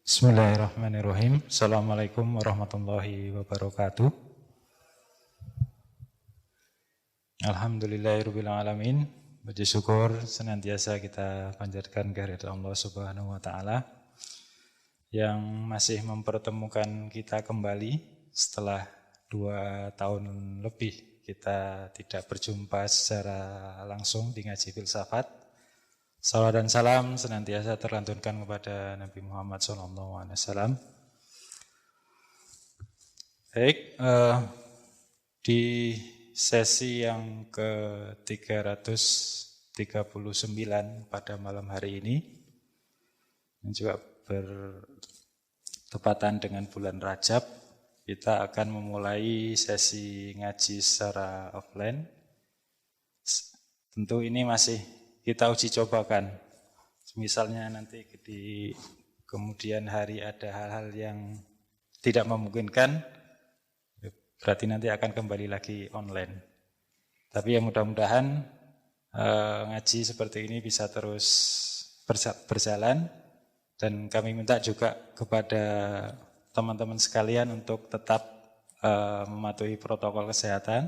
Bismillahirrahmanirrahim. Assalamualaikum warahmatullahi wabarakatuh. Alhamdulillahirabbil alamin. Puji syukur senantiasa kita panjatkan kehadirat Allah Subhanahu wa taala yang masih mempertemukan kita kembali setelah 2 tahun lebih kita tidak berjumpa secara langsung di ngaji filsafat. Salawat dan salam senantiasa terlantunkan kepada Nabi Muhammad SAW. Baik, di sesi yang ke-339 pada malam hari ini, yang juga bertepatan dengan bulan Rajab, kita akan memulai sesi ngaji secara offline. Tentu ini masih kita uji cobakan. Misalnya nanti di kemudian hari ada hal-hal yang tidak memungkinkan, berarti nanti akan kembali lagi online. Tapi ya mudah-mudahan ngaji seperti ini bisa terus berjalan, dan kami minta juga kepada teman-teman sekalian untuk tetap mematuhi protokol kesehatan,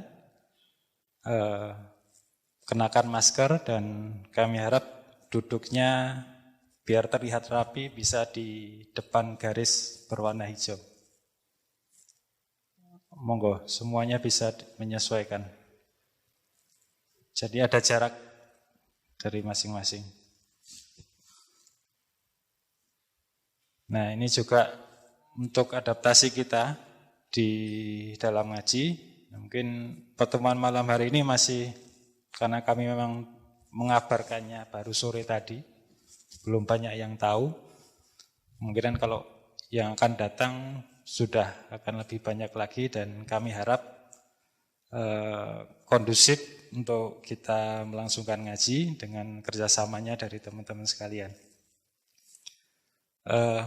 kenakan masker, dan kami harap duduknya biar terlihat rapi bisa di depan garis berwarna hijau. Monggo, semuanya bisa menyesuaikan. Jadi ada jarak dari masing-masing. Nah, ini juga untuk adaptasi kita di dalam ngaji. Mungkin pertemuan malam hari ini masih, karena kami memang mengabarkannya baru sore tadi, belum banyak yang tahu. Kemungkinan kalau yang akan datang sudah akan lebih banyak lagi, dan kami harap kondusif untuk kita melangsungkan ngaji dengan kerjasamanya dari teman-teman sekalian.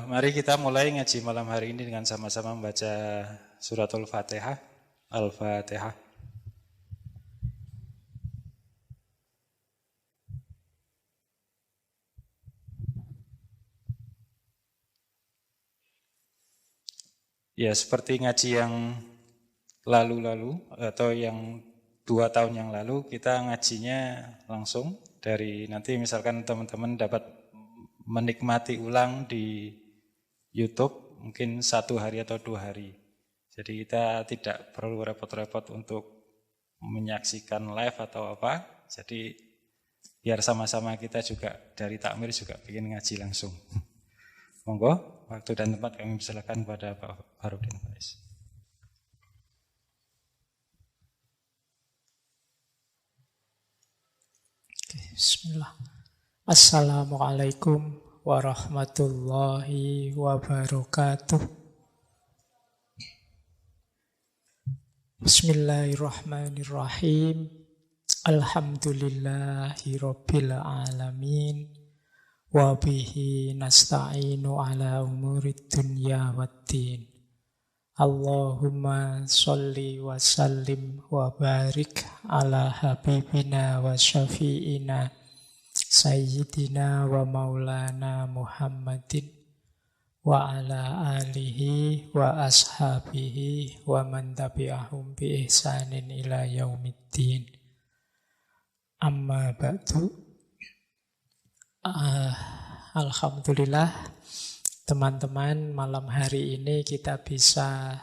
Mari kita mulai ngaji malam hari ini dengan sama-sama membaca suratul Fatihah. Al-Fatihah. Ya, seperti ngaji yang lalu-lalu atau yang 2 tahun yang lalu, kita ngajinya langsung dari, nanti misalkan teman-teman dapat menikmati ulang di YouTube mungkin 1 hari atau 2 hari. Jadi kita tidak perlu repot-repot untuk menyaksikan live atau apa. Jadi biar sama-sama kita juga dari takmir juga bikin ngaji langsung. Monggo, waktu dan tempat kami persilakan kepada Pak Farudin Faiz. Bismillah. Assalamualaikum warahmatullahi wabarakatuh. Bismillahirrahmanirrahim. Alhamdulillahi rabbil alamin. Wa bihi nasta'inu ala umurid dunya waddin. Allahumma sholli wa sallim wa barik ala habibina wa syafi'ina sayyidina wa maulana Muhammadin wa ala alihi wa ashabihi wa man tabi'ahum bi ihsanin ila yaumiddin. Amma ba'du. Alhamdulillah, teman-teman, malam hari ini kita bisa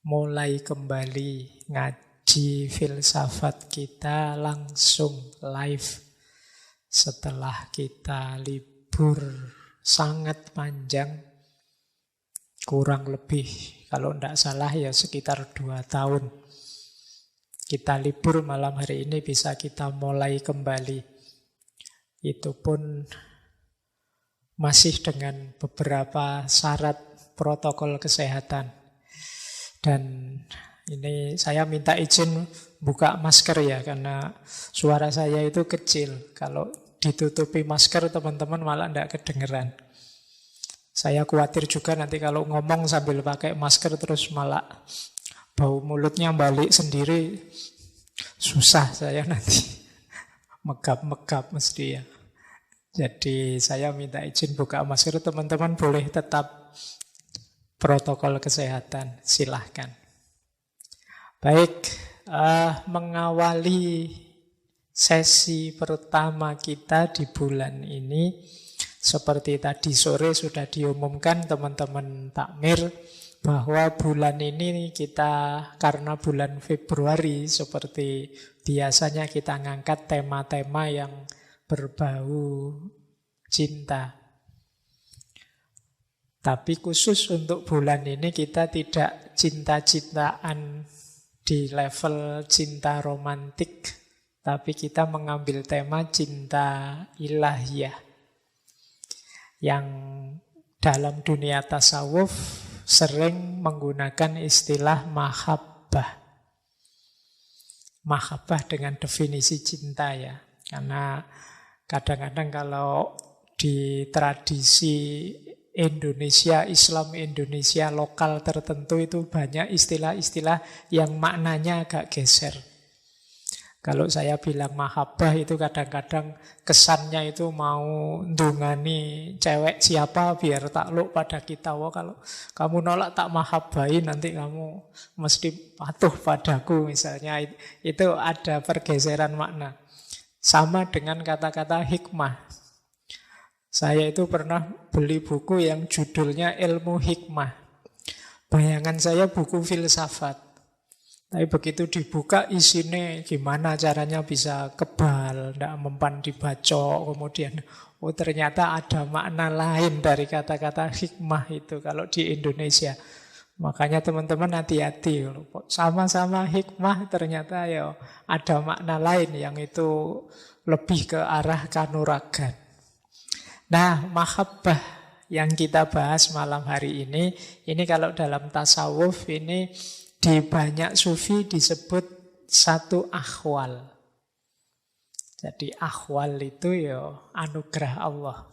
mulai kembali ngaji filsafat kita langsung live setelah kita libur sangat panjang, kurang lebih kalau tidak salah ya sekitar 2 tahun. Kita libur, malam hari ini bisa kita mulai kembali. Itu pun masih dengan beberapa syarat protokol kesehatan. Dan ini saya minta izin buka masker ya, karena suara saya itu kecil. Kalau ditutupi masker teman-teman malah tidak kedengeran. Saya khawatir juga nanti kalau ngomong sambil pakai masker terus malah bau mulutnya balik sendiri. Susah saya nanti. Megap-megap mesti ya. Jadi saya minta izin buka masker, teman-teman boleh tetap protokol kesehatan, silahkan. Baik, mengawali sesi pertama kita di bulan ini, seperti tadi sore sudah diumumkan teman-teman takmir, bahwa bulan ini kita, karena bulan Februari, seperti biasanya kita ngangkat tema-tema yang berbau cinta. Tapi khusus untuk bulan ini kita tidak cinta-cintaan di level cinta romantik, tapi kita mengambil tema cinta ilahiyah. Yang dalam dunia tasawuf sering menggunakan istilah mahabbah. Mahabbah dengan definisi cinta ya. Karena kadang-kadang kalau di tradisi Indonesia, Islam Indonesia lokal tertentu itu banyak istilah-istilah yang maknanya agak geser. Kalau saya bilang mahabbah itu kadang-kadang kesannya itu mau ndungani cewek siapa biar takluk pada kita. Wah, kalau kamu nolak tak mahabbahi nanti kamu mesti patuh padaku misalnya. Itu ada pergeseran makna. Sama dengan kata-kata hikmah. Saya itu pernah beli buku yang judulnya Ilmu Hikmah. Bayangan saya buku filsafat. Tapi begitu dibuka isinya gimana caranya bisa kebal, tidak mempan dibacok, kemudian ternyata ada makna lain dari kata-kata hikmah itu kalau di Indonesia. Makanya teman-teman hati-hati, sama-sama hikmah ternyata ya ada makna lain yang itu lebih ke arah kanuragan. Nah, mahabbah yang kita bahas malam hari ini kalau dalam tasawuf ini di banyak sufi disebut satu akhwal. Jadi akhwal itu ya anugerah Allah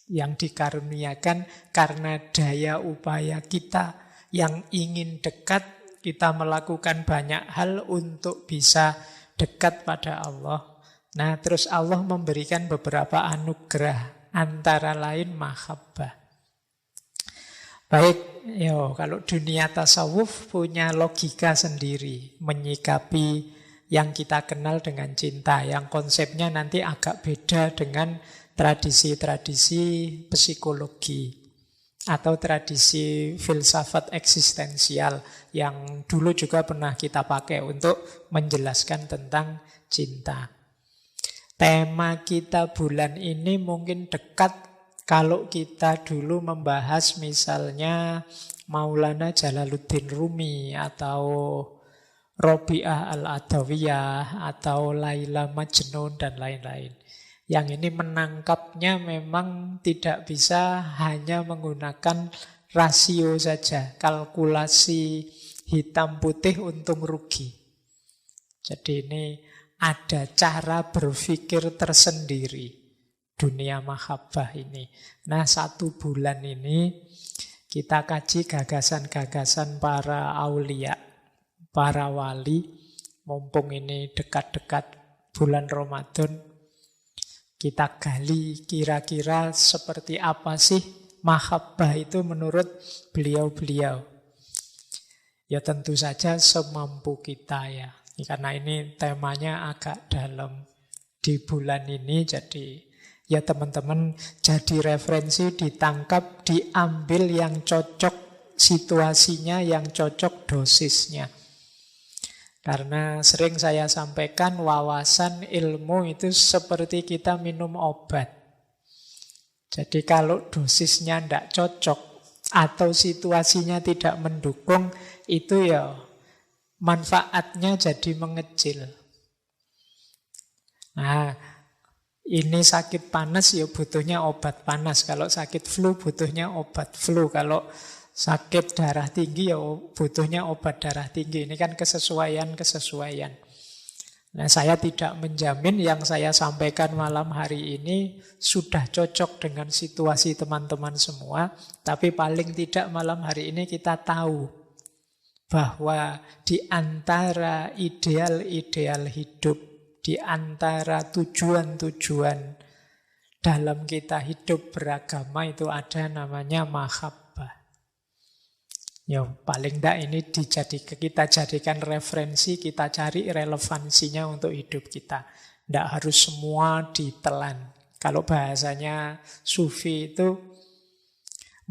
yang dikaruniakan karena daya upaya kita yang ingin dekat, kita melakukan banyak hal untuk bisa dekat pada Allah. Nah, terus Allah memberikan beberapa anugerah, antara lain mahabbah. Baik, kalau dunia tasawuf punya logika sendiri menyikapi yang kita kenal dengan cinta, yang konsepnya nanti agak beda dengan tradisi-tradisi psikologi atau tradisi filsafat eksistensial yang dulu juga pernah kita pakai untuk menjelaskan tentang cinta. Tema kita bulan ini mungkin dekat kalau kita dulu membahas misalnya Maulana Jalaluddin Rumi atau Robi'ah Al-Adawiyah atau Laila Majnun dan lain-lain. Yang ini menangkapnya memang tidak bisa hanya menggunakan rasio saja, kalkulasi hitam putih untung rugi. Jadi ini ada cara berpikir tersendiri. Dunia mahabbah ini. Nah, 1 bulan ini kita kaji gagasan-gagasan para aulia, para wali. Mumpung ini dekat-dekat bulan Ramadan, kita gali kira-kira seperti apa sih mahabbah itu menurut beliau-beliau. Ya tentu saja semampu kita ya. Karena ini temanya agak dalam di bulan ini, jadi ya teman-teman jadi referensi, ditangkap, diambil yang cocok situasinya, yang cocok dosisnya. Karena sering saya sampaikan wawasan ilmu itu seperti kita minum obat. Jadi kalau dosisnya tidak cocok atau situasinya tidak mendukung, itu ya manfaatnya jadi mengecil. Nah, ini sakit panas ya butuhnya obat panas. Kalau sakit flu butuhnya obat flu. Kalau sakit darah tinggi ya butuhnya obat darah tinggi. Ini kan kesesuaian. Nah, saya tidak menjamin yang saya sampaikan malam hari ini sudah cocok dengan situasi teman-teman semua. Tapi paling tidak malam hari ini kita tahu bahwa di antara ideal-ideal hidup, di antara tujuan-tujuan dalam kita hidup beragama itu ada namanya mahabbah. Ya paling tidak ini kita jadikan referensi, kita cari relevansinya untuk hidup kita. Tidak harus semua ditelan. Kalau bahasanya sufi itu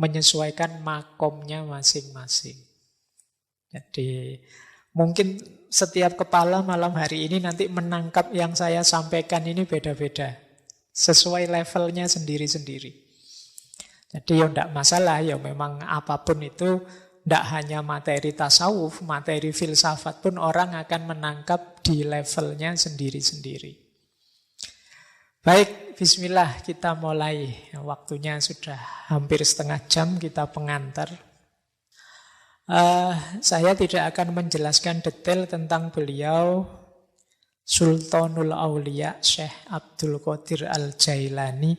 menyesuaikan makomnya masing-masing. Jadi mungkin setiap kepala malam hari ini nanti menangkap yang saya sampaikan ini beda-beda. Sesuai levelnya sendiri-sendiri. Jadi ya tidak masalah, ya memang apapun itu, tidak hanya materi tasawuf, materi filsafat pun orang akan menangkap di levelnya sendiri-sendiri. Baik, bismillah kita mulai. Waktunya sudah hampir setengah jam kita pengantar. Saya tidak akan menjelaskan detail tentang beliau, Sultanul Aulia Syekh Abdul Qadir Al-Jailani.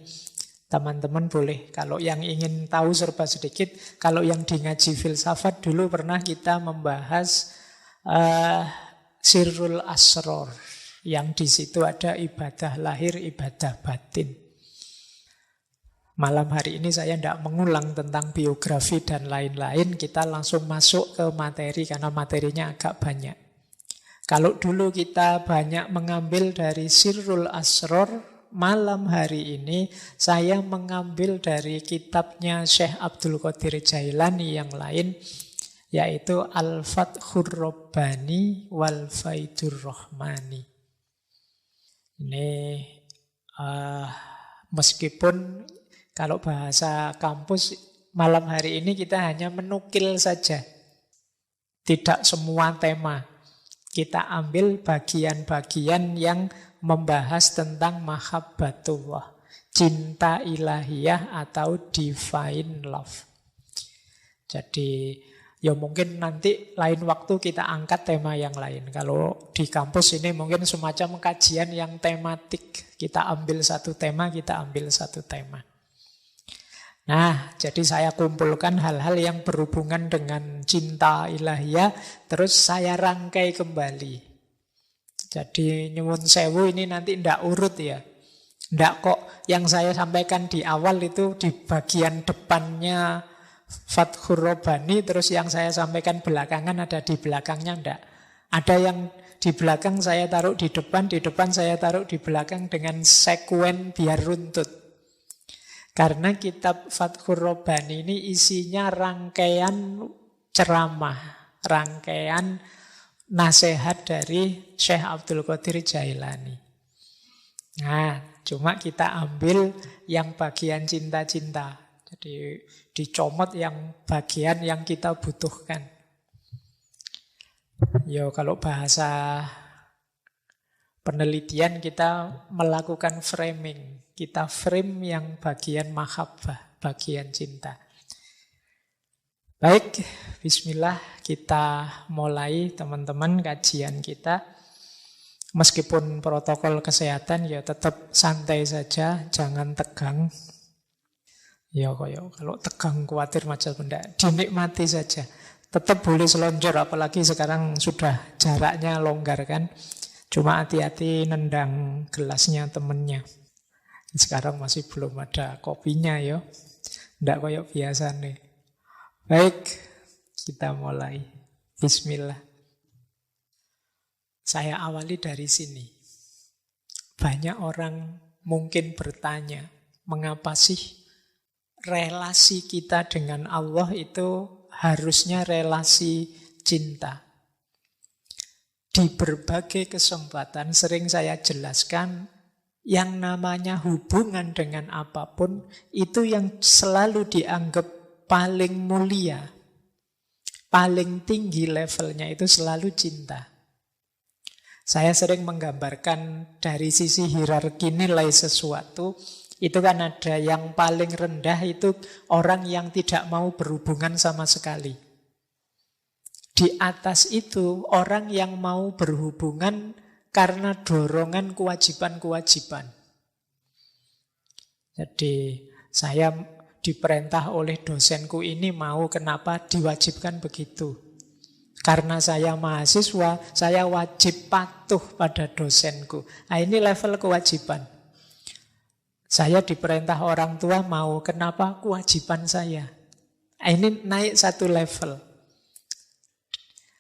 Teman-teman boleh, kalau yang ingin tahu serba sedikit, kalau yang di ngaji filsafat dulu pernah kita membahas Sirrul Asror, yang di situ ada ibadah lahir, ibadah batin. Malam hari ini saya tidak mengulang tentang biografi dan lain-lain, kita langsung masuk ke materi karena materinya agak banyak. Kalau dulu kita banyak mengambil dari Sirrul Asror, malam hari ini saya mengambil dari kitabnya Syekh Abdul Qadir Jailani yang lain, yaitu Al-Fathur Rabbani wal Faidur Rahmani. Ini meskipun kalau bahasa kampus malam hari ini kita hanya menukil saja, tidak semua tema. Kita ambil bagian-bagian yang membahas tentang mahabbatullah, cinta ilahiyah atau divine love. Jadi ya mungkin nanti lain waktu kita angkat tema yang lain. Kalau di kampus ini mungkin semacam kajian yang tematik. Kita ambil satu tema, kita ambil satu tema. Nah, jadi saya kumpulkan hal-hal yang berhubungan dengan cinta ilahiyah, terus saya rangkai kembali. Jadi nyuwun sewu ini nanti ndak urut ya. Ndak kok yang saya sampaikan di awal itu di bagian depannya Fathur Rabbani, terus yang saya sampaikan belakangan ada di belakangnya, ndak. Ada yang di belakang saya taruh di depan saya taruh di belakang dengan sekuen biar runtut. Karena kitab Fathur Rabbani ini isinya rangkaian ceramah, rangkaian nasihat dari Syekh Abdul Qadir Jailani. Nah, cuma kita ambil yang bagian cinta-cinta. Jadi dicomot yang bagian yang kita butuhkan. Yo, kalau bahasa penelitian kita melakukan framing. Kita frame yang bagian mahabbah, bagian cinta. Baik, bismillah kita mulai teman-teman kajian kita. Meskipun protokol kesehatan ya tetap santai saja, jangan tegang. Ya kalau tegang khawatir macam benda, dinikmati saja. Tetap boleh selonjor, apalagi sekarang sudah jaraknya longgar kan. Cuma hati-hati nendang gelasnya temennya. Sekarang masih belum ada kopinya ya. Ndak kayak biasa nih. Baik, kita mulai. Bismillah. Saya awali dari sini. Banyak orang mungkin bertanya, mengapa sih relasi kita dengan Allah itu harusnya relasi cinta? Di berbagai kesempatan sering saya jelaskan, yang namanya hubungan dengan apapun itu yang selalu dianggap paling mulia, paling tinggi levelnya itu selalu cinta. Saya sering menggambarkan dari sisi hierarki nilai sesuatu, itu kan ada yang paling rendah itu orang yang tidak mau berhubungan sama sekali. Di atas itu orang yang mau berhubungan karena dorongan kewajiban-kewajiban. Jadi saya diperintah oleh dosenku ini mau, kenapa diwajibkan begitu? Karena saya mahasiswa, saya wajib patuh pada dosenku. Nah, ini level kewajiban. Saya diperintah orang tua mau, kenapa? Kewajiban saya. Ini naik satu level.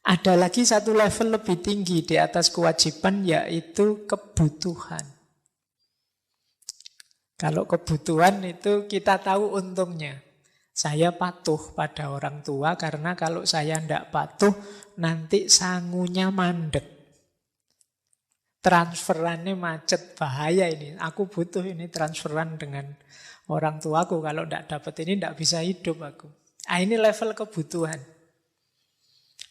Ada lagi satu level lebih tinggi di atas kewajiban, yaitu kebutuhan. Kalau kebutuhan itu kita tahu untungnya. Saya patuh pada orang tua karena kalau saya tidak patuh, nanti sangunya mandek. Transferannya macet, bahaya ini. Aku butuh ini transferan dengan orang tuaku. Kalau tidak dapat ini, tidak bisa hidup aku. Ini level kebutuhan.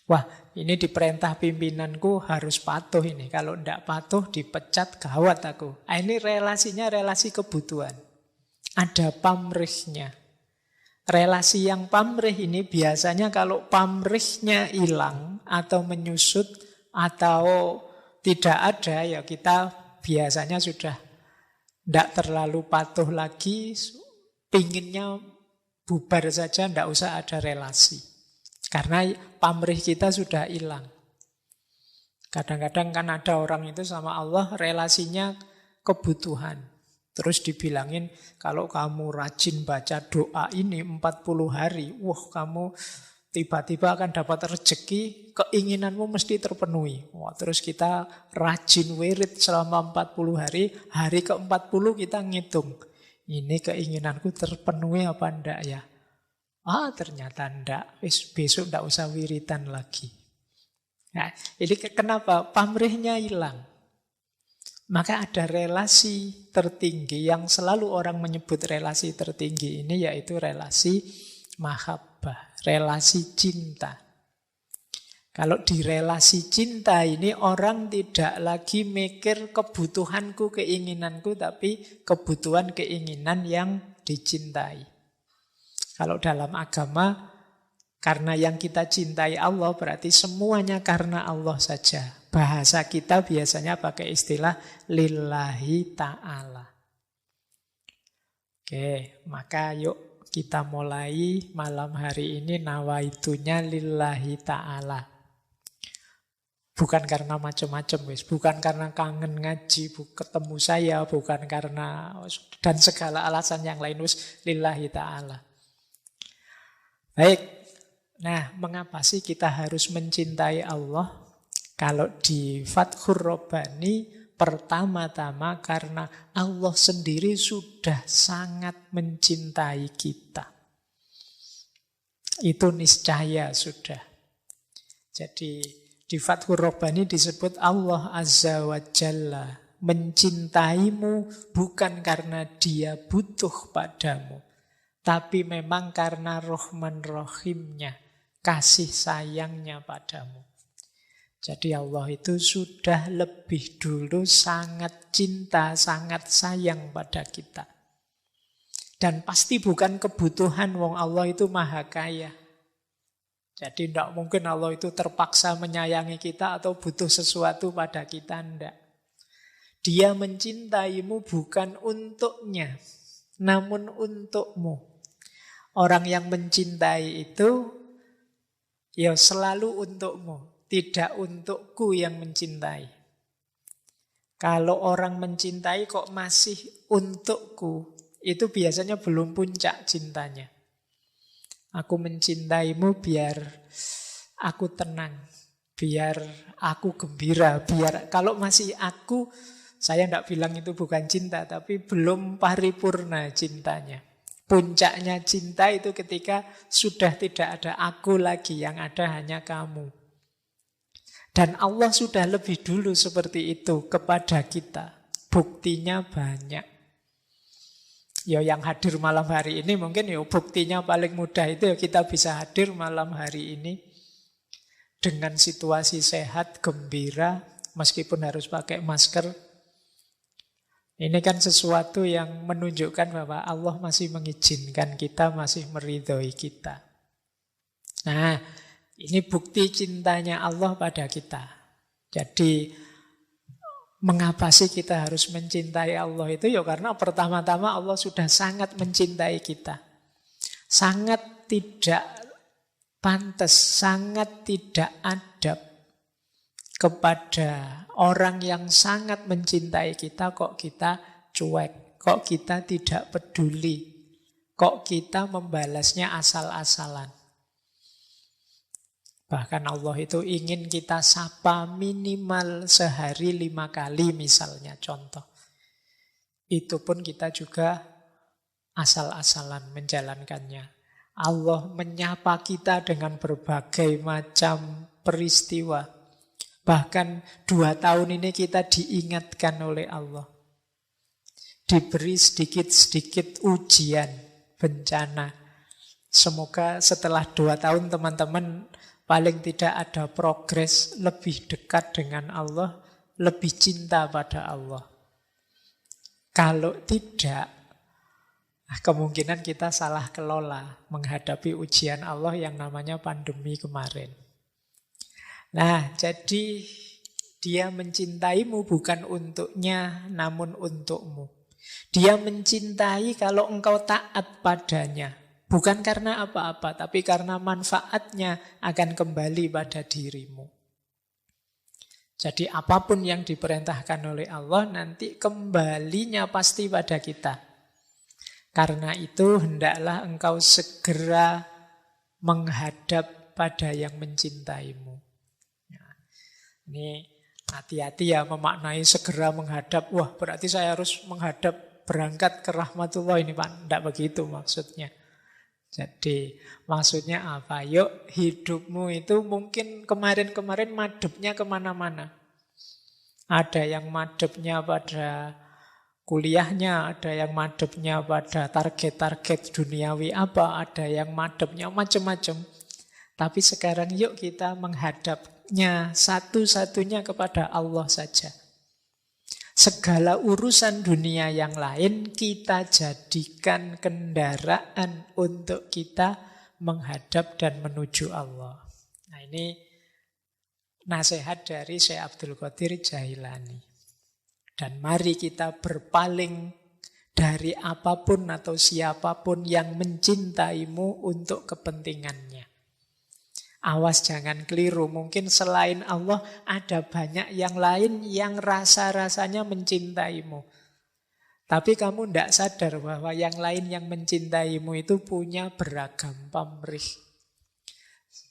Wah, ini diperintah pimpinanku harus patuh ini. Kalau tidak patuh dipecat, gawat aku. Ini relasinya relasi kebutuhan. Ada pamrihnya. Relasi yang pamrih ini biasanya kalau pamrihnya hilang atau menyusut atau tidak ada, ya kita biasanya sudah tidak terlalu patuh lagi, pinginnya bubar saja, tidak usah ada relasi. Karena pamrih kita sudah hilang. Kadang-kadang kan ada orang itu sama Allah relasinya kebutuhan. Terus dibilangin, kalau kamu rajin baca doa ini 40 hari, wah kamu tiba-tiba akan dapat rezeki, keinginanmu mesti terpenuhi. Wah, terus kita rajin wirid selama 40 hari, hari ke-40 kita ngitung. Ini keinginanku terpenuhi apa enggak ya? Ternyata enggak. Besok enggak usah wiritan lagi. Nah, ini kenapa? Pamrihnya hilang. Maka ada relasi tertinggi yang selalu orang menyebut relasi tertinggi ini, yaitu relasi mahabbah, relasi cinta. Kalau di relasi cinta ini orang tidak lagi mikir kebutuhanku, keinginanku, tapi kebutuhan, keinginan yang dicintai. Kalau dalam agama, karena yang kita cintai Allah, berarti semuanya karena Allah saja. Bahasa kita biasanya pakai istilah lillahi ta'ala. Oke, maka yuk kita mulai malam hari ini nawaitunya lillahi ta'ala. Bukan karena macam-macam, bukan karena kangen ngaji, ketemu saya, bukan karena dan segala alasan yang lain, lillahi ta'ala. Baik, nah mengapa sih kita harus mencintai Allah? Kalau di Fathur Rabbani, pertama-tama karena Allah sendiri sudah sangat mencintai kita. Itu niscaya sudah. Jadi di Fathur Rabbani disebut Allah Azza wa Jalla mencintaimu bukan karena dia butuh padamu, tapi memang karena Rahman Rahimnya, kasih sayangnya padamu. Jadi Allah itu sudah lebih dulu sangat cinta, sangat sayang pada kita. Dan pasti bukan kebutuhan, wong Allah itu maha kaya. Jadi tidak mungkin Allah itu terpaksa menyayangi kita atau butuh sesuatu pada kita, tidak. Dia mencintaimu bukan untuknya, namun untukmu. Orang yang mencintai itu ya selalu untukmu, tidak untukku yang mencintai. Kalau orang mencintai kok masih untukku, itu biasanya belum puncak cintanya. Aku mencintaimu biar aku tenang, biar aku gembira, biar kalau masih aku, saya tidak bilang itu bukan cinta, tapi belum paripurna cintanya. Puncaknya cinta itu ketika sudah tidak ada aku lagi, yang ada hanya kamu. Dan Allah sudah lebih dulu seperti itu kepada kita. Buktinya banyak. Ya yang hadir malam hari ini mungkin ya buktinya paling mudah itu ya kita bisa hadir malam hari ini dengan situasi sehat, gembira, meskipun harus pakai masker. Ini kan sesuatu yang menunjukkan bahwa Allah masih mengizinkan kita, masih meridhoi kita. Nah, ini bukti cintanya Allah pada kita. Jadi, mengapa sih kita harus mencintai Allah itu? Ya karena pertama-tama Allah sudah sangat mencintai kita. Sangat tidak pantas, sangat tidak adab kepada orang yang sangat mencintai kita kok kita cuek, Kok kita tidak peduli? Kok kita membalasnya asal-asalan? Bahkan Allah itu ingin kita sapa minimal sehari 5 kali misalnya, contoh. Itu pun kita juga asal-asalan menjalankannya. Allah menyapa kita dengan berbagai macam peristiwa. Bahkan 2 tahun ini kita diingatkan oleh Allah. Diberi sedikit-sedikit ujian, bencana. Semoga setelah 2 tahun teman-teman paling tidak ada progres lebih dekat dengan Allah, lebih cinta pada Allah. Kalau tidak, kemungkinan kita salah kelola menghadapi ujian Allah yang namanya pandemi kemarin. Nah, jadi dia mencintaimu bukan untuknya, namun untukmu. Dia mencintai kalau engkau taat padanya. Bukan karena apa-apa, tapi karena manfaatnya akan kembali pada dirimu. Jadi apapun yang diperintahkan oleh Allah nanti kembalinya pasti pada kita. Karena itu hendaklah engkau segera menghadap pada yang mencintaimu. Ini hati-hati ya memaknai segera menghadap. Wah, berarti saya harus menghadap berangkat ke rahmatullah ini Pak. Tidak begitu maksudnya. Jadi maksudnya apa? Yuk hidupmu itu mungkin kemarin-kemarin madepnya kemana-mana. Ada yang madepnya pada kuliahnya, ada yang madepnya pada target-target duniawi apa, ada yang madepnya macam-macam. Tapi sekarang yuk kita menghadapnya satu-satunya kepada Allah saja. Segala urusan dunia yang lain kita jadikan kendaraan untuk kita menghadap dan menuju Allah. Nah ini nasihat dari Syekh Abdul Qadir Jailani. Dan mari kita berpaling dari apapun atau siapapun yang mencintaimu untuk kepentingannya. Awas jangan keliru, mungkin selain Allah ada banyak yang lain yang rasa-rasanya mencintaimu. Tapi kamu tidak sadar bahwa yang lain yang mencintaimu itu punya beragam pamrih.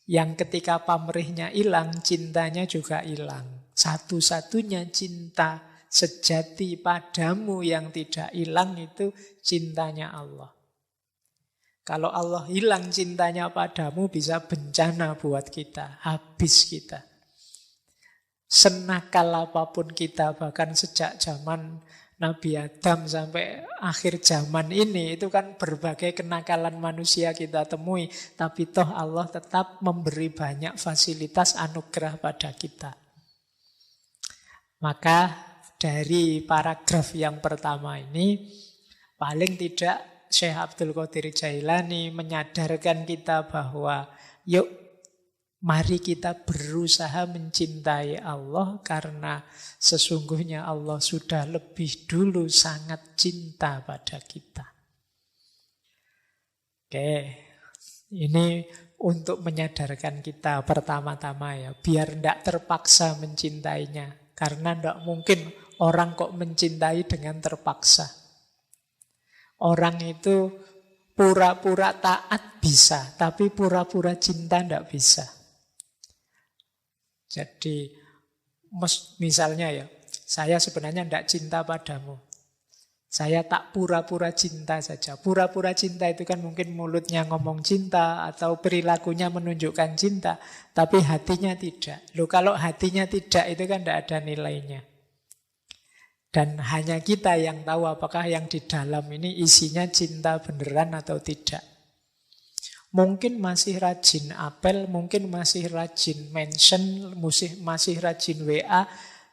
Yang ketika pamrihnya hilang, cintanya juga hilang. Satu-satunya cinta sejati padamu yang tidak hilang itu cintanya Allah. Kalau Allah hilang cintanya padamu bisa bencana buat kita, habis kita. Senakal apapun kita, bahkan sejak zaman Nabi Adam sampai akhir zaman ini, itu kan berbagai kenakalan manusia kita temui. Tapi toh Allah tetap memberi banyak fasilitas anugerah pada kita. Maka dari paragraf yang pertama ini, paling tidak Syekh Abdul Qadir Jailani menyadarkan kita bahwa yuk mari kita berusaha mencintai Allah karena sesungguhnya Allah sudah lebih dulu sangat cinta pada kita. Oke, ini untuk menyadarkan kita pertama-tama ya, biar tidak terpaksa mencintainya. Karena tidak mungkin orang kok mencintai dengan terpaksa. Orang itu pura-pura taat bisa, tapi pura-pura cinta tidak bisa. Jadi misalnya ya, saya sebenarnya tidak cinta padamu. Saya tak pura-pura cinta saja. Pura-pura cinta itu kan mungkin mulutnya ngomong cinta atau perilakunya menunjukkan cinta, tapi hatinya tidak. Loh, kalau hatinya tidak itu kan tidak ada nilainya. Dan hanya kita yang tahu apakah yang di dalam ini isinya cinta beneran atau tidak. Mungkin masih rajin apel, mungkin masih rajin mention, masih rajin WA,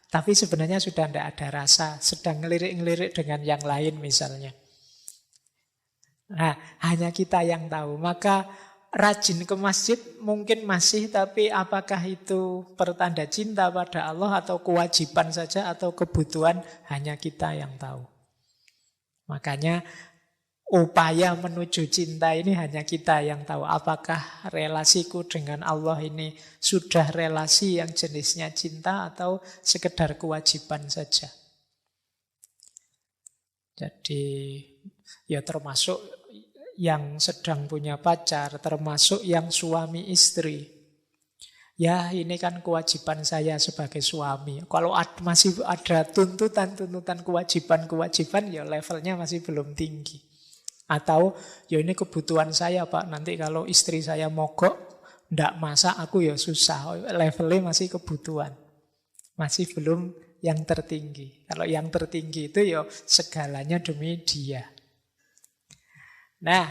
tapi sebenarnya sudah tidak ada rasa, sedang ngelirik-ngelirik dengan yang lain misalnya. Nah, hanya kita yang tahu. Maka rajin ke masjid mungkin masih, tapi apakah itu pertanda cinta pada Allah atau kewajiban saja atau kebutuhan, hanya kita yang tahu. Makanya upaya menuju cinta ini hanya kita yang tahu. Apakah relasiku dengan Allah ini sudah relasi yang jenisnya cinta atau sekedar kewajiban saja. Jadi ya termasuk yang sedang punya pacar, termasuk yang suami istri. Ya ini kan kewajiban saya sebagai suami. Kalau masih ada tuntutan-tuntutan kewajiban-kewajiban, ya levelnya masih belum tinggi. Atau ya ini kebutuhan saya Pak, nanti kalau istri saya mogok, ndak masak aku ya susah. Levelnya masih kebutuhan. Masih belum yang tertinggi. Kalau yang tertinggi itu ya segalanya demi dia. Nah,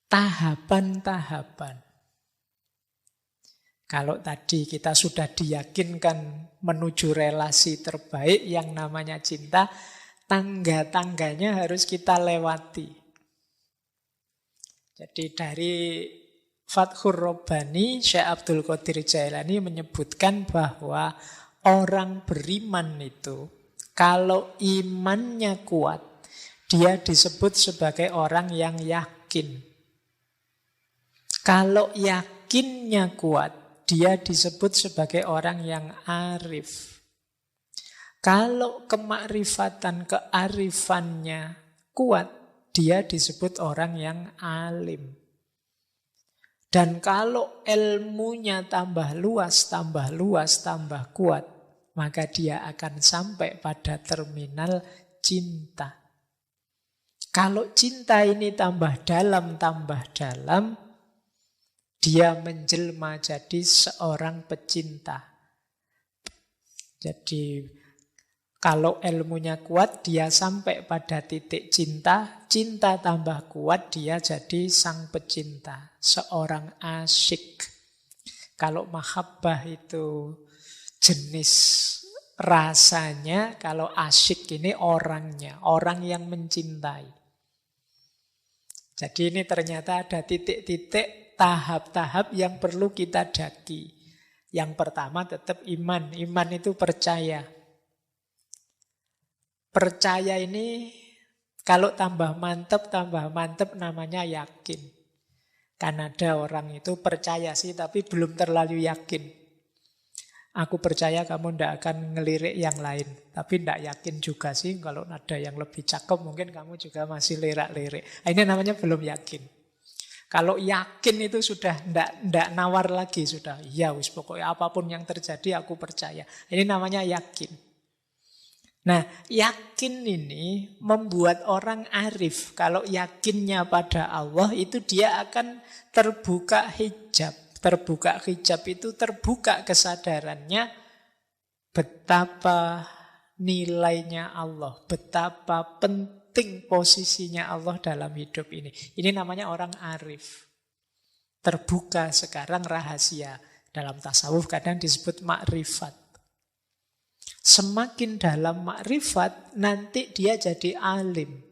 tahapan-tahapan. Kalau tadi kita sudah diyakinkan menuju relasi terbaik yang namanya cinta, tangga-tangganya harus kita lewati. Jadi dari Fathur Rabbani, Syekh Abdul Qadir Jailani menyebutkan bahwa orang beriman itu, kalau imannya kuat, dia disebut sebagai orang yang yakin. Kalau yakinnya kuat, dia disebut sebagai orang yang arif. Kalau kemakrifatan, kearifannya kuat, dia disebut orang yang alim. Dan kalau ilmunya tambah luas, tambah kuat, maka dia akan sampai pada terminal cinta. Kalau cinta ini tambah dalam, dia menjelma jadi seorang pecinta. Jadi kalau ilmunya kuat, dia sampai pada titik cinta. Cinta tambah kuat, dia jadi sang pecinta. Seorang asyik. Kalau mahabbah itu jenis rasanya, kalau asyik ini orangnya. Orang yang mencintai. Jadi ini ternyata ada titik-titik, tahap-tahap yang perlu kita daki. Yang pertama tetap iman. Iman itu percaya. Percaya ini kalau tambah mantep namanya yakin. Kan ada orang itu percaya sih tapi belum terlalu yakin. Aku percaya kamu tidak akan ngelirik yang lain. Tapi tidak yakin juga sih. Kalau ada yang lebih cakep mungkin kamu juga masih lirak-lirik. Ini namanya belum yakin. Kalau yakin itu sudah tidak nawar lagi. Sudah, ya wis pokoknya apapun yang terjadi aku percaya. Ini namanya yakin. Nah, yakin ini membuat orang arif. Kalau yakinnya pada Allah itu dia akan terbuka hijab. Terbuka hijab itu terbuka kesadarannya betapa nilainya Allah, betapa penting posisinya Allah dalam hidup ini. Ini namanya orang arif. Terbuka sekarang rahasia. Dalam tasawuf kadang disebut makrifat. Semakin dalam makrifat, nanti dia jadi alim.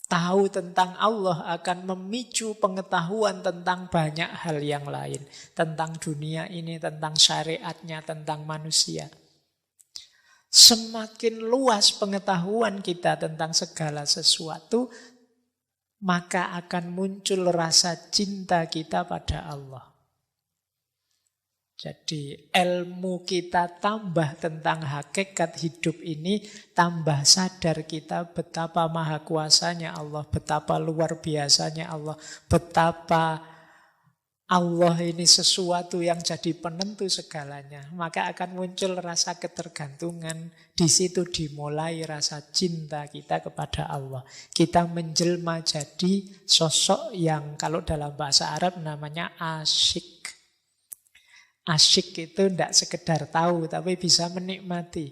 Tahu tentang Allah akan memicu pengetahuan tentang banyak hal yang lain. Tentang dunia ini, tentang syariatnya, tentang manusia. Semakin luas pengetahuan kita tentang segala sesuatu, maka akan muncul rasa cinta kita pada Allah. Jadi ilmu kita tambah tentang hakikat hidup ini, tambah sadar kita betapa maha kuasanya Allah, betapa luar biasanya Allah, betapa Allah ini sesuatu yang jadi penentu segalanya. Maka akan muncul rasa ketergantungan, di situ dimulai rasa cinta kita kepada Allah. Kita menjelma jadi sosok yang kalau dalam bahasa Arab namanya asyik. Asyik itu tidak sekedar tahu, tapi bisa menikmati.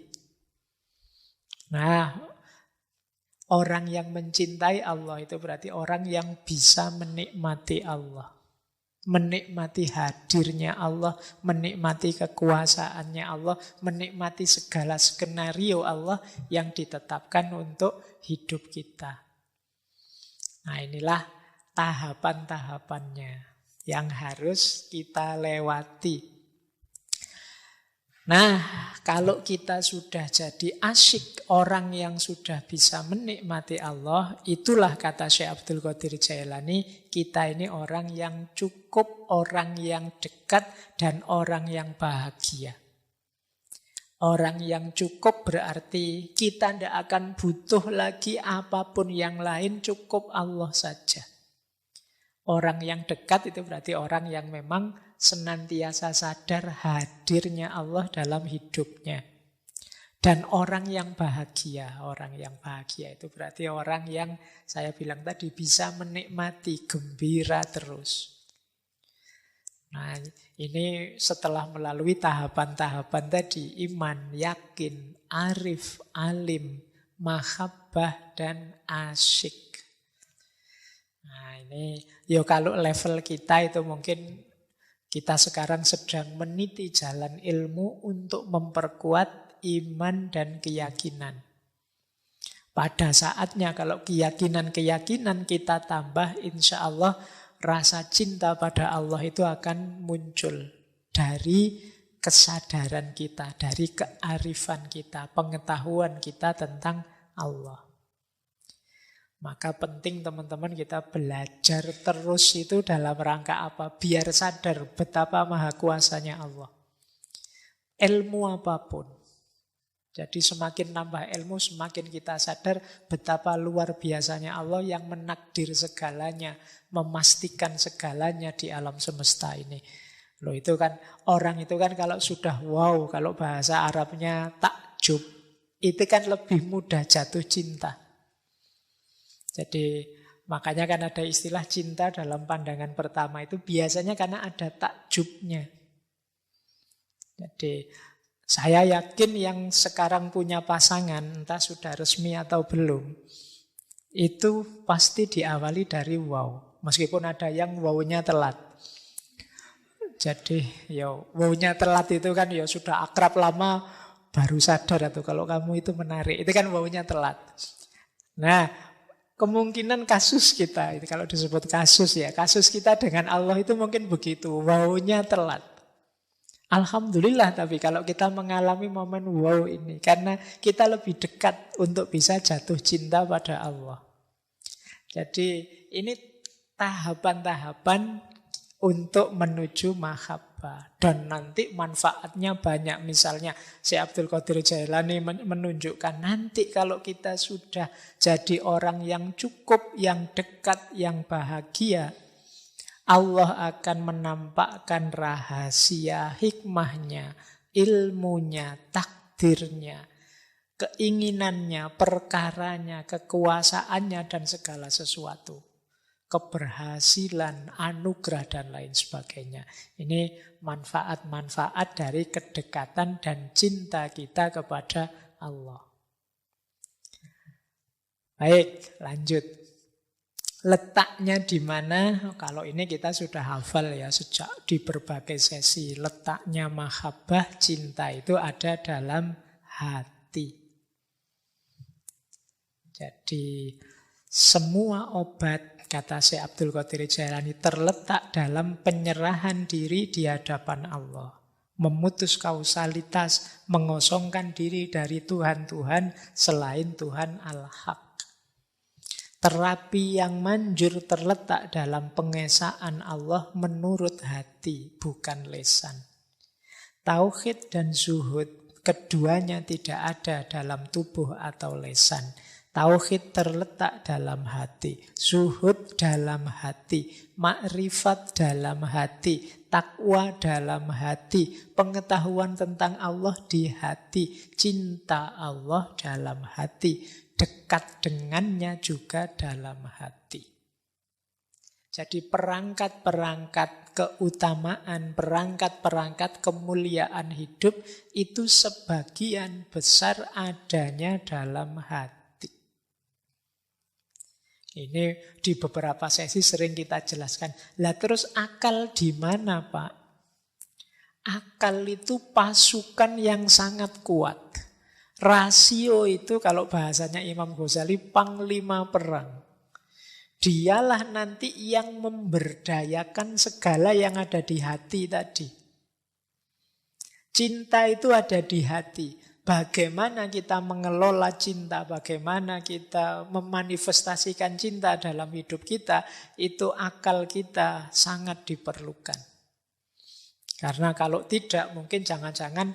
Nah, orang yang mencintai Allah itu berarti orang yang bisa menikmati Allah. Menikmati hadirnya Allah, menikmati kekuasaannya Allah, menikmati segala skenario Allah yang ditetapkan untuk hidup kita. Nah, inilah tahapan-tahapannya yang harus kita lewati. Nah, kalau kita sudah jadi asyik, orang yang sudah bisa menikmati Allah, itulah kata Syekh Abdul Qadir Jailani, kita ini orang yang cukup, orang yang dekat, dan orang yang bahagia. Orang yang cukup berarti kita tidak akan butuh lagi apapun yang lain, cukup Allah saja. Orang yang dekat itu berarti orang yang memang senantiasa sadar hadirnya Allah dalam hidupnya. Dan orang yang bahagia itu berarti orang yang saya bilang tadi bisa menikmati, gembira terus. Nah, ini setelah melalui tahapan-tahapan tadi, iman, yakin, arif, alim, mahabbah, dan asyik. Nah, ini kalau level kita itu mungkin kita sekarang sedang meniti jalan ilmu untuk memperkuat iman dan keyakinan. Pada saatnya kalau keyakinan-keyakinan kita tambah, insya Allah rasa cinta pada Allah itu akan muncul dari kesadaran kita, dari kearifan kita, pengetahuan kita tentang Allah. Maka penting teman-teman kita belajar terus itu dalam rangka apa? Biar sadar betapa maha kuasanya Allah. Ilmu apapun. Jadi semakin nambah ilmu, semakin kita sadar betapa luar biasanya Allah yang menakdir segalanya, memastikan segalanya di alam semesta ini. Loh itu kan, orang itu kan kalau sudah wow, kalau bahasa Arabnya takjub, itu kan lebih mudah jatuh cinta. Jadi makanya kan ada istilah cinta dalam pandangan pertama itu biasanya karena ada takjubnya. Jadi saya yakin yang sekarang punya pasangan, entah sudah resmi atau belum, itu pasti diawali dari wow. Meskipun ada yang wow-nya telat. Jadi wow-nya telat itu kan sudah akrab lama baru sadar atau kalau kamu itu menarik. Itu kan wow-nya telat. Nah, kemungkinan kasus kita, itu kalau disebut kasus kasus kita dengan Allah itu mungkin begitu, wow-nya telat. Alhamdulillah tapi kalau kita mengalami momen wow ini, karena kita lebih dekat untuk bisa jatuh cinta pada Allah. Jadi ini tahapan-tahapan untuk menuju mahabbah. Dan nanti manfaatnya banyak. Misalnya Syekh Abdul Qadir Jailani menunjukkan nanti kalau kita sudah jadi orang yang cukup, yang dekat, yang bahagia, Allah akan menampakkan rahasia hikmahnya, ilmunya, takdirnya, keinginannya, perkaranya, kekuasaannya, dan segala sesuatu. Keberhasilan, anugerah, dan lain sebagainya. Ini manfaat-manfaat dari kedekatan dan cinta kita kepada Allah. Baik, lanjut. Letaknya di mana? Kalau ini kita sudah hafal sejak di berbagai sesi. Letaknya mahabbah, cinta itu ada dalam hati. Jadi semua obat, kata Syekh Abdul Qadir Jailani, terletak dalam penyerahan diri di hadapan Allah. Memutus kausalitas, mengosongkan diri dari Tuhan-Tuhan selain Tuhan Al-Haq. Terapi yang manjur terletak dalam pengesaan Allah menurut hati, bukan lisan. Tauhid dan zuhud, keduanya tidak ada dalam tubuh atau lisan. Tauhid terletak dalam hati, zuhud dalam hati, makrifat dalam hati, takwa dalam hati, pengetahuan tentang Allah di hati, cinta Allah dalam hati, dekat dengannya juga dalam hati. Jadi perangkat-perangkat keutamaan, perangkat-perangkat kemuliaan hidup itu sebagian besar adanya dalam hati. Ini di beberapa sesi sering kita jelaskan. Lah terus akal di mana, Pak? Akal itu pasukan yang sangat kuat. Rasio itu kalau bahasanya Imam Ghazali panglima perang. Dialah nanti yang memberdayakan segala yang ada di hati tadi. Cinta itu ada di hati. Bagaimana kita mengelola cinta, bagaimana kita memanifestasikan cinta dalam hidup kita, itu akal kita sangat diperlukan. Karena kalau tidak mungkin jangan-jangan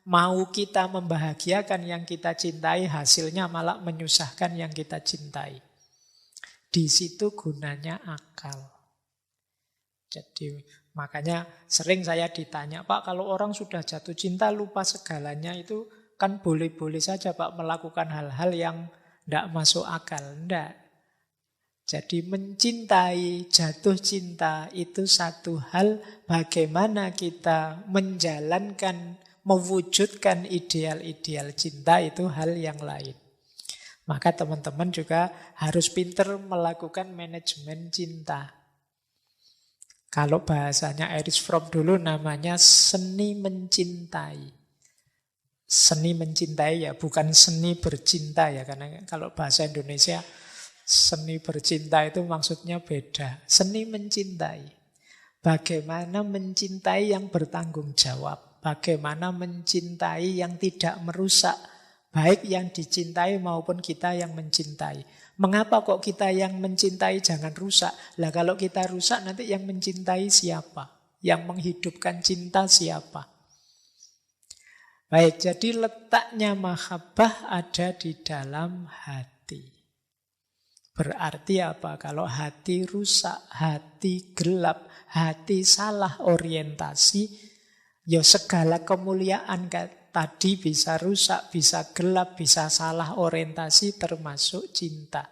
mau kita membahagiakan yang kita cintai, hasilnya malah menyusahkan yang kita cintai. Di situ gunanya akal. Jadi makanya sering saya ditanya, Pak, kalau orang sudah jatuh cinta lupa segalanya itu kan boleh-boleh saja Pak melakukan hal-hal yang tidak masuk akal. Tidak. Jadi mencintai, jatuh cinta itu satu hal, bagaimana kita menjalankan, mewujudkan ideal-ideal cinta itu hal yang lain. Maka teman-teman juga harus pintar melakukan manajemen cinta. Kalau bahasanya Erich Fromm dulu namanya seni mencintai. Seni mencintai ya, bukan seni bercinta ya, karena kalau bahasa Indonesia seni bercinta itu maksudnya beda. Seni mencintai. Bagaimana mencintai yang bertanggung jawab. Bagaimana mencintai yang tidak merusak. Baik yang dicintai maupun kita yang mencintai. Mengapa kok kita yang mencintai jangan rusak? Lah kalau kita rusak nanti yang mencintai siapa? Yang menghidupkan cinta siapa? Baik, jadi letaknya mahabbah ada di dalam hati. Berarti apa? Kalau hati rusak, hati gelap, hati salah orientasi, ya segala kemuliaan tadi bisa rusak, bisa gelap, bisa salah orientasi termasuk cinta.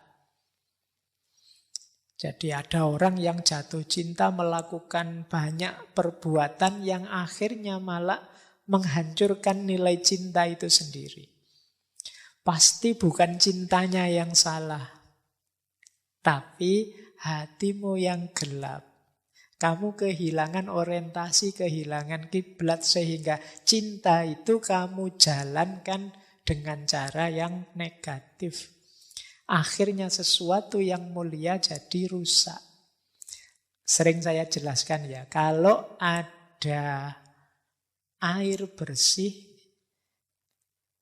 Jadi ada orang yang jatuh cinta melakukan banyak perbuatan yang akhirnya malah menghancurkan nilai cinta itu sendiri. Pasti bukan cintanya yang salah. Tapi hatimu yang gelap. Kamu kehilangan orientasi, kehilangan kiblat sehingga cinta itu kamu jalankan dengan cara yang negatif. Akhirnya sesuatu yang mulia jadi rusak. Sering saya jelaskan ya, kalau ada air bersih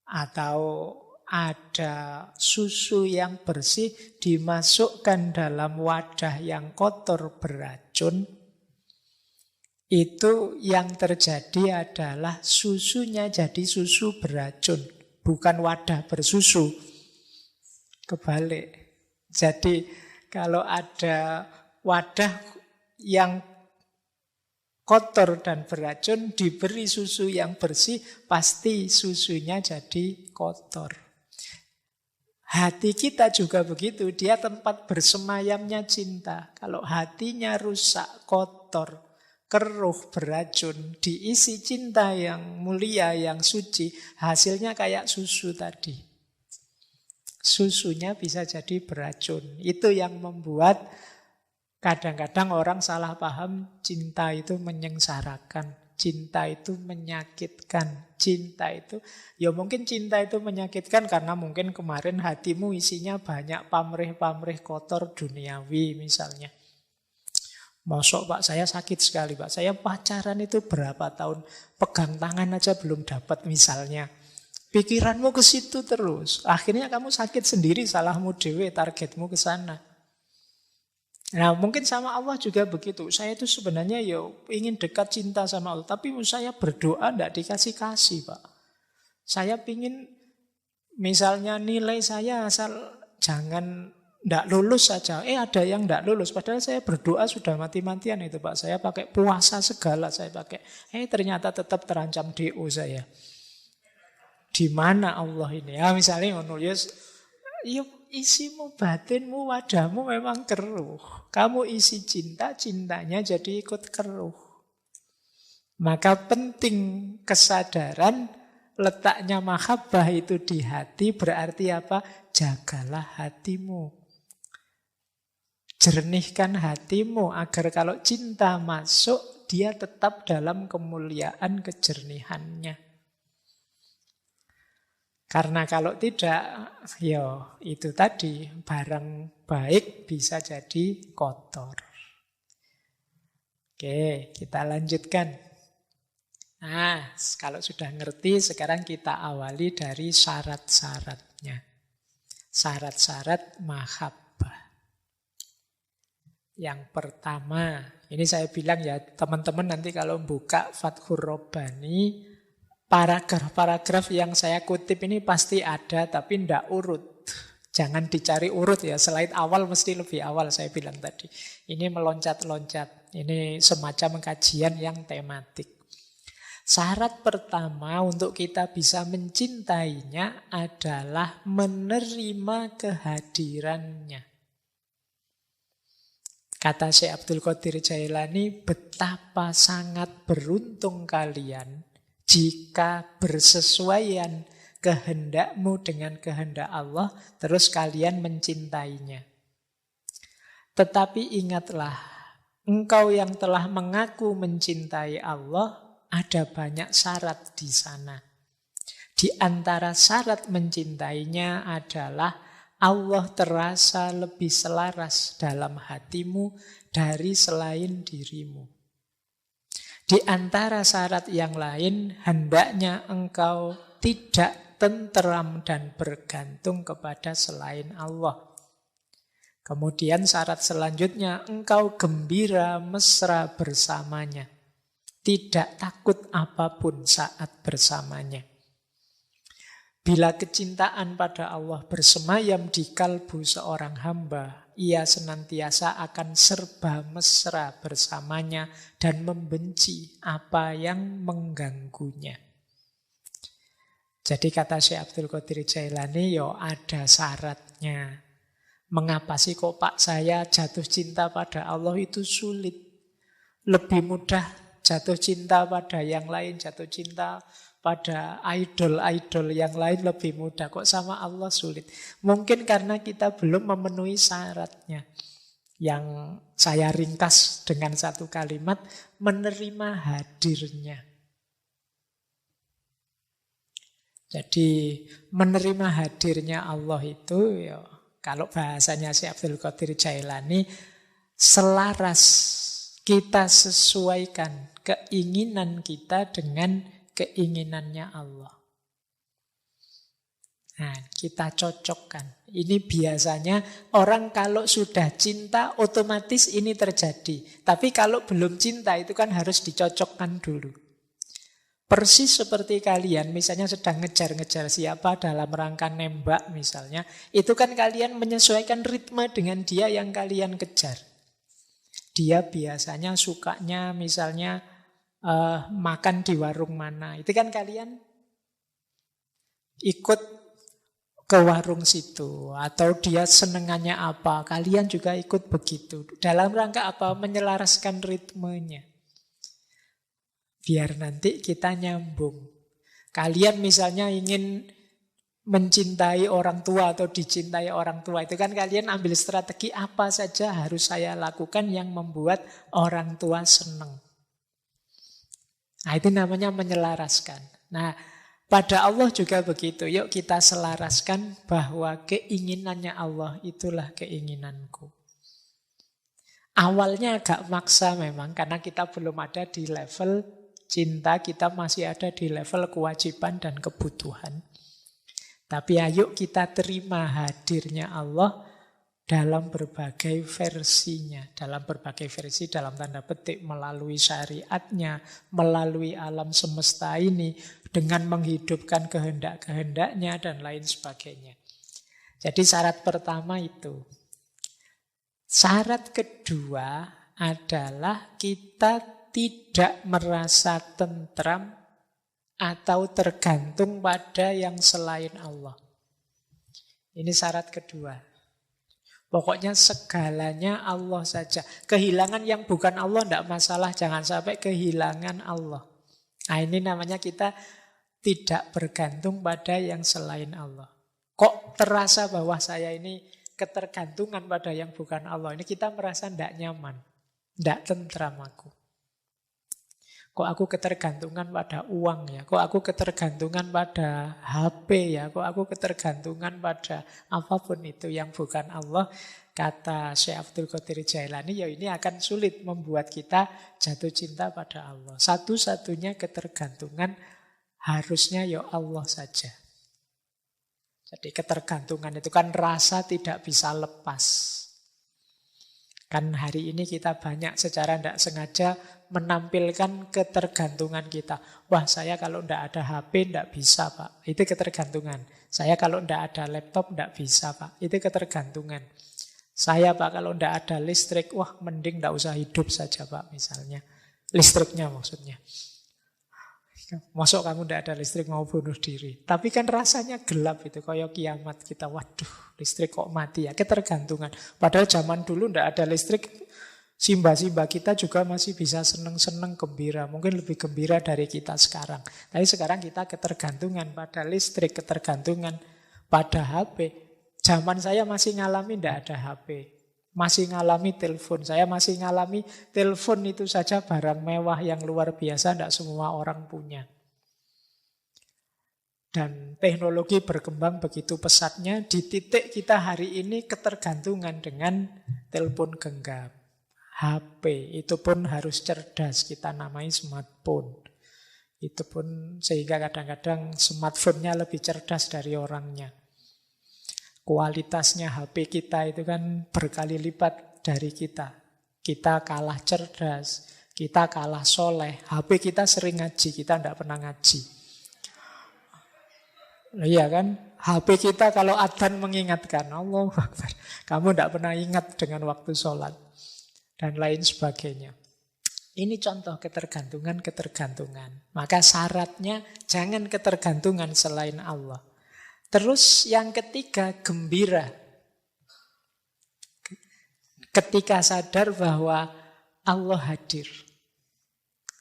atau ada susu yang bersih dimasukkan dalam wadah yang kotor beracun, itu yang terjadi adalah susunya jadi susu beracun, bukan wadah bersusu. Kebalik. Jadi kalau ada wadah yang kotor dan beracun diberi susu yang bersih, pasti susunya jadi kotor. Hati kita juga begitu, dia tempat bersemayamnya cinta. Kalau hatinya rusak, kotor, keruh, beracun, diisi cinta yang mulia, yang suci, hasilnya kayak susu tadi. Susunya bisa jadi beracun. Itu yang membuat kadang-kadang orang salah paham cinta itu menyengsarakan. Cinta itu menyakitkan. Cinta itu, ya mungkin cinta itu menyakitkan karena mungkin kemarin hatimu isinya banyak pamrih-pamrih kotor duniawi misalnya. Mosok Pak, saya sakit sekali Pak. Saya pacaran itu berapa tahun, pegang tangan aja belum dapat misalnya. Pikiranmu ke situ terus. Akhirnya kamu sakit sendiri, salahmu dewe, targetmu ke sana. Nah mungkin sama Allah juga begitu. Saya itu sebenarnya ya ingin dekat cinta sama Allah. Tapi saya berdoa tidak dikasih-kasih Pak. Saya ingin misalnya nilai saya asal jangan tidak lulus saja. Ada yang tidak lulus. Padahal saya berdoa sudah mati-matian itu Pak. Saya pakai puasa segala saya pakai. Ternyata tetap terancam DO saya. Di mana Allah ini? Ya misalnya nulis, isimu, batinmu, wadahmu memang keruh. Kamu isi cinta, cintanya jadi ikut keruh. Maka penting kesadaran letaknya mahabbah itu di hati. Berarti apa? Jagalah hatimu. Jernihkan hatimu agar kalau cinta masuk, dia tetap dalam kemuliaan kejernihannya. Karena kalau tidak, ya itu tadi, barang baik bisa jadi kotor. Oke, kita lanjutkan. Nah, kalau sudah ngerti, sekarang kita awali dari syarat-syaratnya. Syarat-syarat mahabbah. Yang pertama, ini saya bilang ya, teman-teman nanti kalau buka Fathur Rabbani, paragraf-paragraf yang saya kutip ini pasti ada, tapi ndak urut. Jangan dicari urut ya, slide awal mesti lebih awal saya bilang tadi. Ini meloncat-loncat, ini semacam kajian yang tematik. Syarat pertama untuk kita bisa mencintainya adalah menerima kehadirannya. Kata Syekh Abdul Qadir Jailani, betapa sangat beruntung kalian jika bersesuaian kehendakmu dengan kehendak Allah, terus kalian mencintainya. Tetapi ingatlah, engkau yang telah mengaku mencintai Allah, ada banyak syarat di sana. Di antara syarat mencintainya adalah Allah terasa lebih selaras dalam hatimu dari selain dirimu. Di antara syarat yang lain, hendaknya engkau tidak tenteram dan bergantung kepada selain Allah. Kemudian syarat selanjutnya, engkau gembira mesra bersamanya. Tidak takut apapun saat bersamanya. Bila kecintaan pada Allah bersemayam di kalbu seorang hamba, ia senantiasa akan serba mesra bersamanya dan membenci apa yang mengganggunya. Jadi kata Syekh Abdul Qadir Jailani, ada syaratnya. Mengapa sih kok Pak saya jatuh cinta pada Allah itu sulit? Lebih mudah jatuh cinta pada yang lain, jatuh cinta pada idol-idol yang lain lebih mudah. Kok sama Allah sulit? Mungkin karena kita belum memenuhi syaratnya. Yang saya ringkas dengan satu kalimat, menerima hadirnya. Jadi menerima hadirnya Allah itu, kalau bahasanya Syekh Abdul Qadir Jailani, selaras, kita sesuaikan keinginan kita dengan keinginannya Allah. Nah, kita cocokkan. Ini biasanya orang kalau sudah cinta otomatis ini terjadi. Tapi kalau belum cinta itu kan harus dicocokkan dulu. Persis seperti kalian misalnya sedang ngejar-ngejar siapa dalam rangka nembak misalnya. Itu kan kalian menyesuaikan ritme dengan dia yang kalian kejar. Dia biasanya sukanya misalnya makan di warung mana. Itu kan kalian ikut ke warung situ. Atau dia senengannya apa, kalian juga ikut begitu. Dalam rangka apa? Menyelaraskan ritmenya. Biar nanti kita nyambung. Kalian misalnya ingin mencintai orang tua atau dicintai orang tua. Itu kan kalian ambil strategi apa saja harus saya lakukan yang membuat orang tua senang. Nah, itu namanya menyelaraskan. Nah, pada Allah juga begitu. Yuk kita selaraskan bahwa keinginannya Allah itulah keinginanku. Awalnya agak maksa memang, karena kita belum ada di level cinta, kita masih ada di level kewajiban dan kebutuhan. Tapi ayo kita terima hadirnya Allah dalam berbagai versinya. Dalam berbagai versi, dalam tanda petik, melalui syariatnya, melalui alam semesta ini, dengan menghidupkan kehendak-kehendaknya, dan lain sebagainya. Jadi syarat pertama itu. Syarat kedua adalah kita tidak merasa tentram atau tergantung pada yang selain Allah. Ini syarat kedua. Pokoknya segalanya Allah saja. Kehilangan yang bukan Allah tidak masalah. Jangan sampai kehilangan Allah. Nah, ini namanya kita tidak bergantung pada yang selain Allah. Kok terasa bahwa saya ini ketergantungan pada yang bukan Allah. Ini kita merasa tidak nyaman. Tidak tentram aku. Kok aku ketergantungan pada uang ya? Kok aku ketergantungan pada HP ya? Kok aku ketergantungan pada apapun itu yang bukan Allah? Kata Syekh Abdul Qadir Jailani, ini akan sulit membuat kita jatuh cinta pada Allah. Satu-satunya ketergantungan harusnya Allah saja. Jadi ketergantungan itu kan rasa tidak bisa lepas. Kan hari ini kita banyak secara tidak sengaja menampilkan ketergantungan kita. Wah, saya kalau tidak ada HP tidak bisa, Pak. Itu ketergantungan. Saya kalau tidak ada laptop tidak bisa, Pak. Itu ketergantungan. Saya, Pak, kalau tidak ada listrik, wah mending tidak usah hidup saja, Pak, misalnya. Listriknya maksudnya. Masuk kamu tidak ada listrik mau bunuh diri. Tapi kan rasanya gelap itu, kayak kiamat kita. Waduh, listrik kok mati ya, ketergantungan. Padahal zaman dulu tidak ada listrik, simba-simba kita juga masih bisa seneng-seneng gembira. Mungkin lebih gembira dari kita sekarang. Tapi sekarang kita ketergantungan pada listrik, ketergantungan pada HP. Zaman saya masih ngalami tidak ada HP. Masih ngalami telepon. Saya masih ngalami telepon itu saja barang mewah yang luar biasa, tidak semua orang punya. Dan teknologi berkembang begitu pesatnya, di titik kita hari ini ketergantungan dengan telepon genggam. HP, itu pun harus cerdas, kita namai smartphone. Itu pun sehingga kadang-kadang smartphone-nya lebih cerdas dari orangnya. Kualitasnya HP kita itu kan berkali lipat dari kita. Kita kalah cerdas, kita kalah soleh. HP kita sering ngaji, kita tidak pernah ngaji. Iya kan? HP kita kalau adzan mengingatkan, Allahu Akbar. Kamu tidak pernah ingat dengan waktu sholat. Dan lain sebagainya. Ini contoh ketergantungan-ketergantungan. Maka syaratnya jangan ketergantungan selain Allah. Terus yang ketiga, gembira. Ketika sadar bahwa Allah hadir.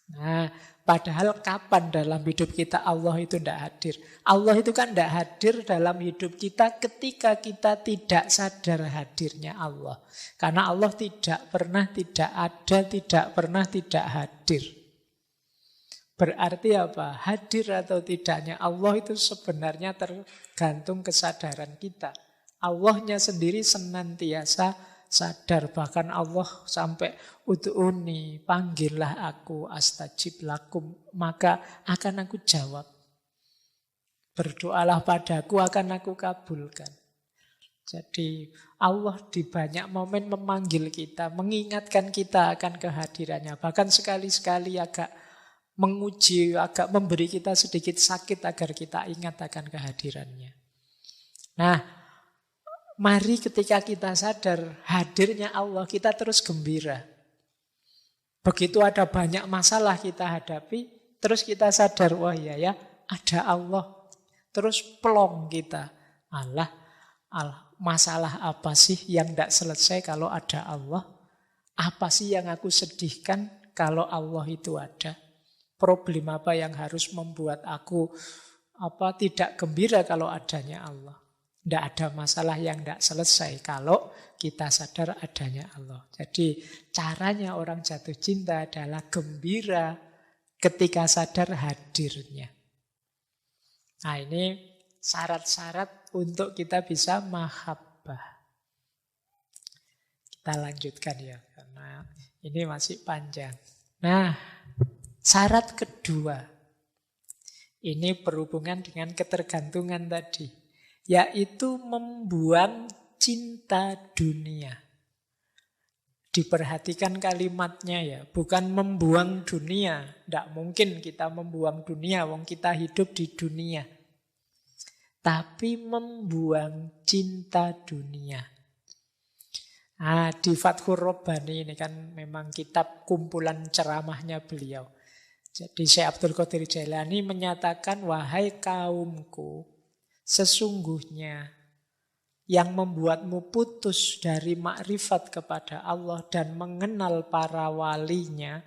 Nah, padahal kapan dalam hidup kita Allah itu tidak hadir? Allah itu kan tidak hadir dalam hidup kita ketika kita tidak sadar hadirnya Allah. Karena Allah tidak pernah tidak ada, tidak pernah tidak hadir. Berarti apa? Hadir atau tidaknya Allah itu sebenarnya tergantung kesadaran kita. Allahnya sendiri senantiasa sadar. Bahkan Allah sampai ud'uni, panggillah aku, astajib lakum, maka akan aku jawab. Berdoalah padaku, akan aku kabulkan. Jadi Allah di banyak momen memanggil kita, mengingatkan kita akan kehadirannya. Bahkan sekali-sekali agak menguji, agak memberi kita sedikit sakit agar kita ingat akan kehadirannya. Nah, mari ketika kita sadar hadirnya Allah, kita terus gembira. Begitu ada banyak masalah kita hadapi, terus kita sadar, wah ya, ada Allah. Terus plong kita. Allah, masalah apa sih yang tidak selesai kalau ada Allah? Apa sih yang aku sedihkan kalau Allah itu ada? Problem apa yang harus membuat aku tidak gembira kalau adanya Allah? Tidak ada masalah yang tidak selesai kalau kita sadar adanya Allah. Jadi caranya orang jatuh cinta adalah gembira ketika sadar hadirnya. Nah, ini syarat-syarat untuk kita bisa mahabbah. Kita lanjutkan ya, karena ini masih panjang. Nah, syarat kedua, ini berhubungan dengan ketergantungan tadi, yaitu membuang cinta dunia. Diperhatikan kalimatnya ya, bukan membuang dunia. Tidak mungkin kita membuang dunia, wong kita hidup di dunia. Tapi membuang cinta dunia. Nah, di Fathur Rabbani ini kan memang kitab kumpulan ceramahnya beliau. Jadi Syekh Abdul Qadir Jailani menyatakan, wahai kaumku, sesungguhnya yang membuatmu putus dari makrifat kepada Allah dan mengenal para walinya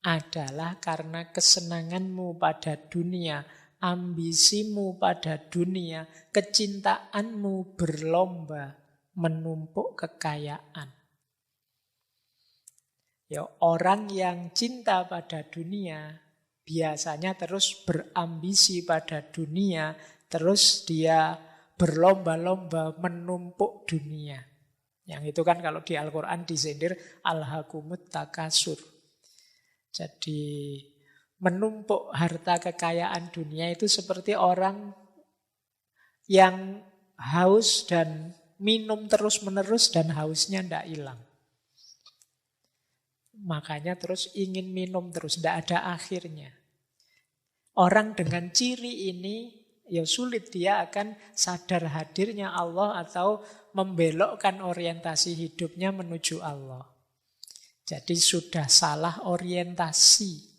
adalah karena kesenanganmu pada dunia, ambisimu pada dunia, kecintaanmu berlomba menumpuk kekayaan. Ya, orang yang cinta pada dunia biasanya terus berambisi pada dunia, terus dia berlomba-lomba menumpuk dunia. Yang itu kan kalau di Al-Quran disindir alhaqumut takasur. Jadi menumpuk harta kekayaan dunia itu seperti orang yang haus dan minum terus-menerus dan hausnya tidak hilang. Makanya terus ingin minum terus, tidak ada akhirnya. Orang dengan ciri ini, ya sulit dia akan sadar hadirnya Allah atau membelokkan orientasi hidupnya menuju Allah. Jadi sudah salah orientasi.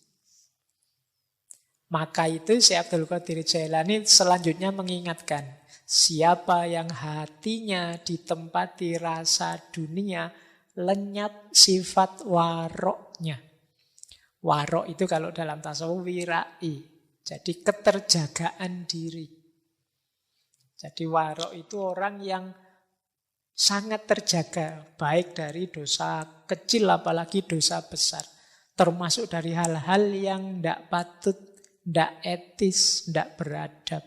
Maka itu Syekh Abdul Qadir Jailani selanjutnya mengingatkan, siapa yang hatinya ditempati rasa dunia, lenyap sifat waroknya. Warok itu kalau dalam tasawuf wirai. Jadi keterjagaan diri. Jadi warok itu orang yang sangat terjaga, baik dari dosa kecil apalagi dosa besar. Termasuk dari hal-hal yang tidak patut, tidak etis, tidak beradab.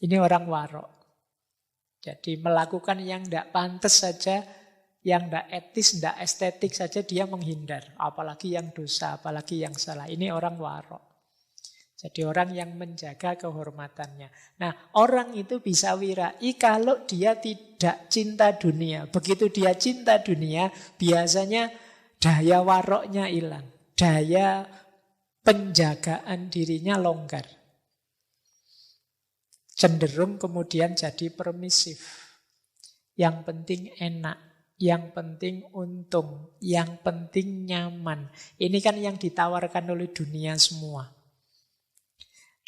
Ini orang warok. Jadi melakukan yang tidak pantas saja, yang tidak etis, tidak estetik saja dia menghindar. Apalagi yang dosa, apalagi yang salah. Ini orang warok. Jadi orang yang menjaga kehormatannya. Nah, orang itu bisa wirai kalau dia tidak cinta dunia. Begitu dia cinta dunia, biasanya daya waroknya hilang. Daya penjagaan dirinya longgar. Cenderung kemudian jadi permisif. Yang penting enak. Yang penting untung. Yang penting nyaman. Ini kan yang ditawarkan oleh dunia semua.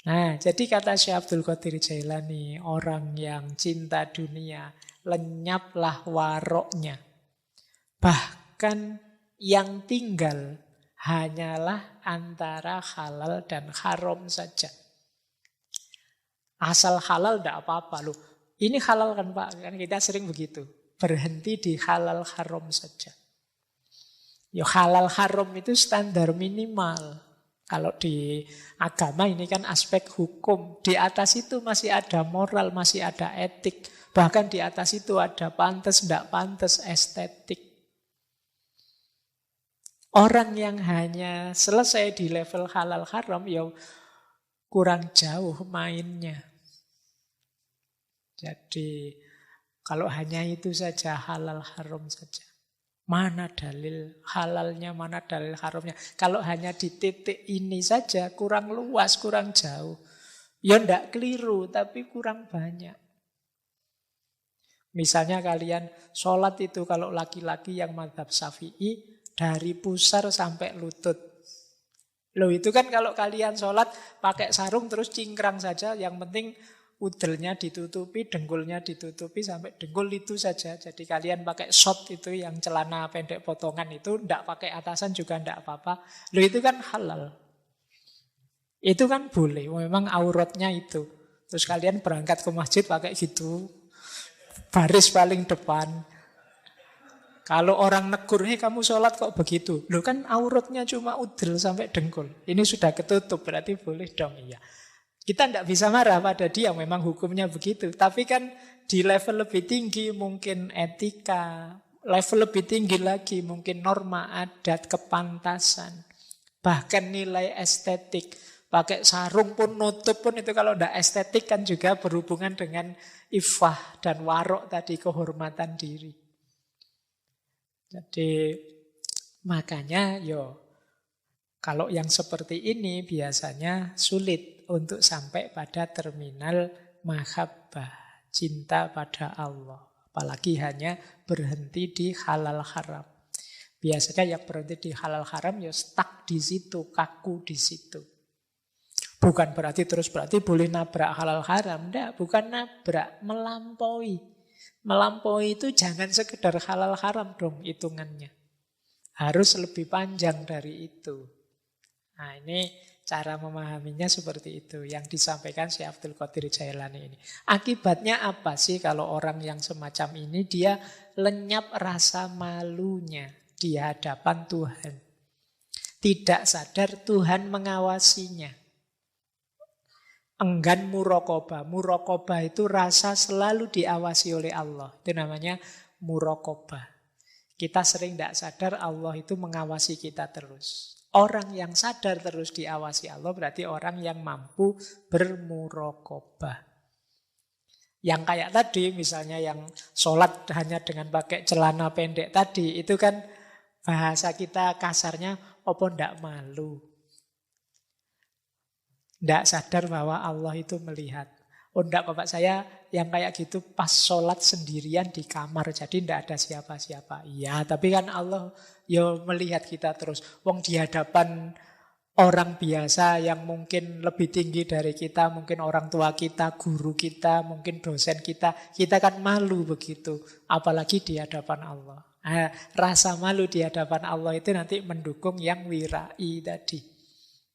Nah, jadi kata Syekh Abdul Qadir Jailani, orang yang cinta dunia, lenyaplah waroknya. Bahkan yang tinggal hanyalah antara halal dan haram saja. Asal halal tidak apa-apa loh. Ini halal kan Pak, kan kita sering begitu. Berhenti di halal haram saja. Ya halal haram itu standar minimal. Kalau di agama ini kan aspek hukum. Di atas itu masih ada moral, masih ada etik. Bahkan di atas itu ada pantas, tidak pantas, estetik. Orang yang hanya selesai di level halal haram, ya kurang jauh mainnya. Jadi kalau hanya itu saja halal haram saja. Mana dalil halalnya, mana dalil haramnya. Kalau hanya di titik ini saja, kurang luas, kurang jauh. Ya ndak keliru, tapi kurang banyak. Misalnya kalian sholat itu kalau laki-laki yang mazhab Syafi'i, dari pusar sampai lutut. Loh itu kan kalau kalian sholat pakai sarung terus cingkrang saja, yang penting udelnya ditutupi, dengkulnya ditutupi sampai dengkul itu saja. Jadi kalian pakai short itu yang celana pendek potongan itu, tidak pakai atasan juga tidak apa-apa. Loh itu kan halal. Itu kan boleh, memang auratnya itu. Terus kalian berangkat ke masjid pakai gitu, baris paling depan. Kalau orang negur, kamu sholat kok begitu? Loh kan auratnya cuma udel sampai dengkul. Ini sudah ketutup, berarti boleh dong, iya. Kita tidak bisa marah pada dia, memang hukumnya begitu. Tapi kan di level lebih tinggi mungkin etika, level lebih tinggi lagi mungkin norma adat, kepantasan, bahkan nilai estetik. Pakai sarung pun, nutup pun itu kalau tidak estetik kan juga berhubungan dengan iffah dan warok tadi, kehormatan diri. Jadi makanya kalau yang seperti ini biasanya sulit untuk sampai pada terminal mahabbah, cinta pada Allah. Apalagi hanya berhenti di halal haram. Biasanya yang berhenti di halal haram stuck di situ, kaku di situ. Bukan berarti boleh nabrak halal haram. Tidak, bukan nabrak, melampaui. Melampaui itu jangan sekedar halal haram dong hitungannya. Harus lebih panjang dari itu. Nah ini cara memahaminya seperti itu yang disampaikan Syekh Abdul Qadir Jailani ini. Akibatnya apa sih kalau orang yang semacam ini dia lenyap rasa malunya di hadapan Tuhan. Tidak sadar Tuhan mengawasinya. Enggan muraqabah. Muraqabah itu rasa selalu diawasi oleh Allah. Itu namanya muraqabah. Kita sering tidak sadar Allah itu mengawasi kita terus. Orang yang sadar terus diawasi Allah berarti orang yang mampu bermuraqabah. Yang kayak tadi misalnya yang sholat hanya dengan pakai celana pendek tadi itu kan Bahasa kita kasarnya, apa ndak malu? Ndak sadar bahwa Allah itu melihat. Oh ndak Bapak, saya yang kayak gitu pas sholat sendirian di kamar, jadi ndak ada siapa-siapa. Iya, tapi kan Allah ya melihat kita terus. Wong di hadapan orang biasa yang mungkin lebih tinggi dari kita, mungkin orang tua kita, guru kita, mungkin dosen kita kan malu begitu. Apalagi di hadapan Allah. Nah, rasa malu di hadapan Allah itu nanti mendukung yang wirai tadi.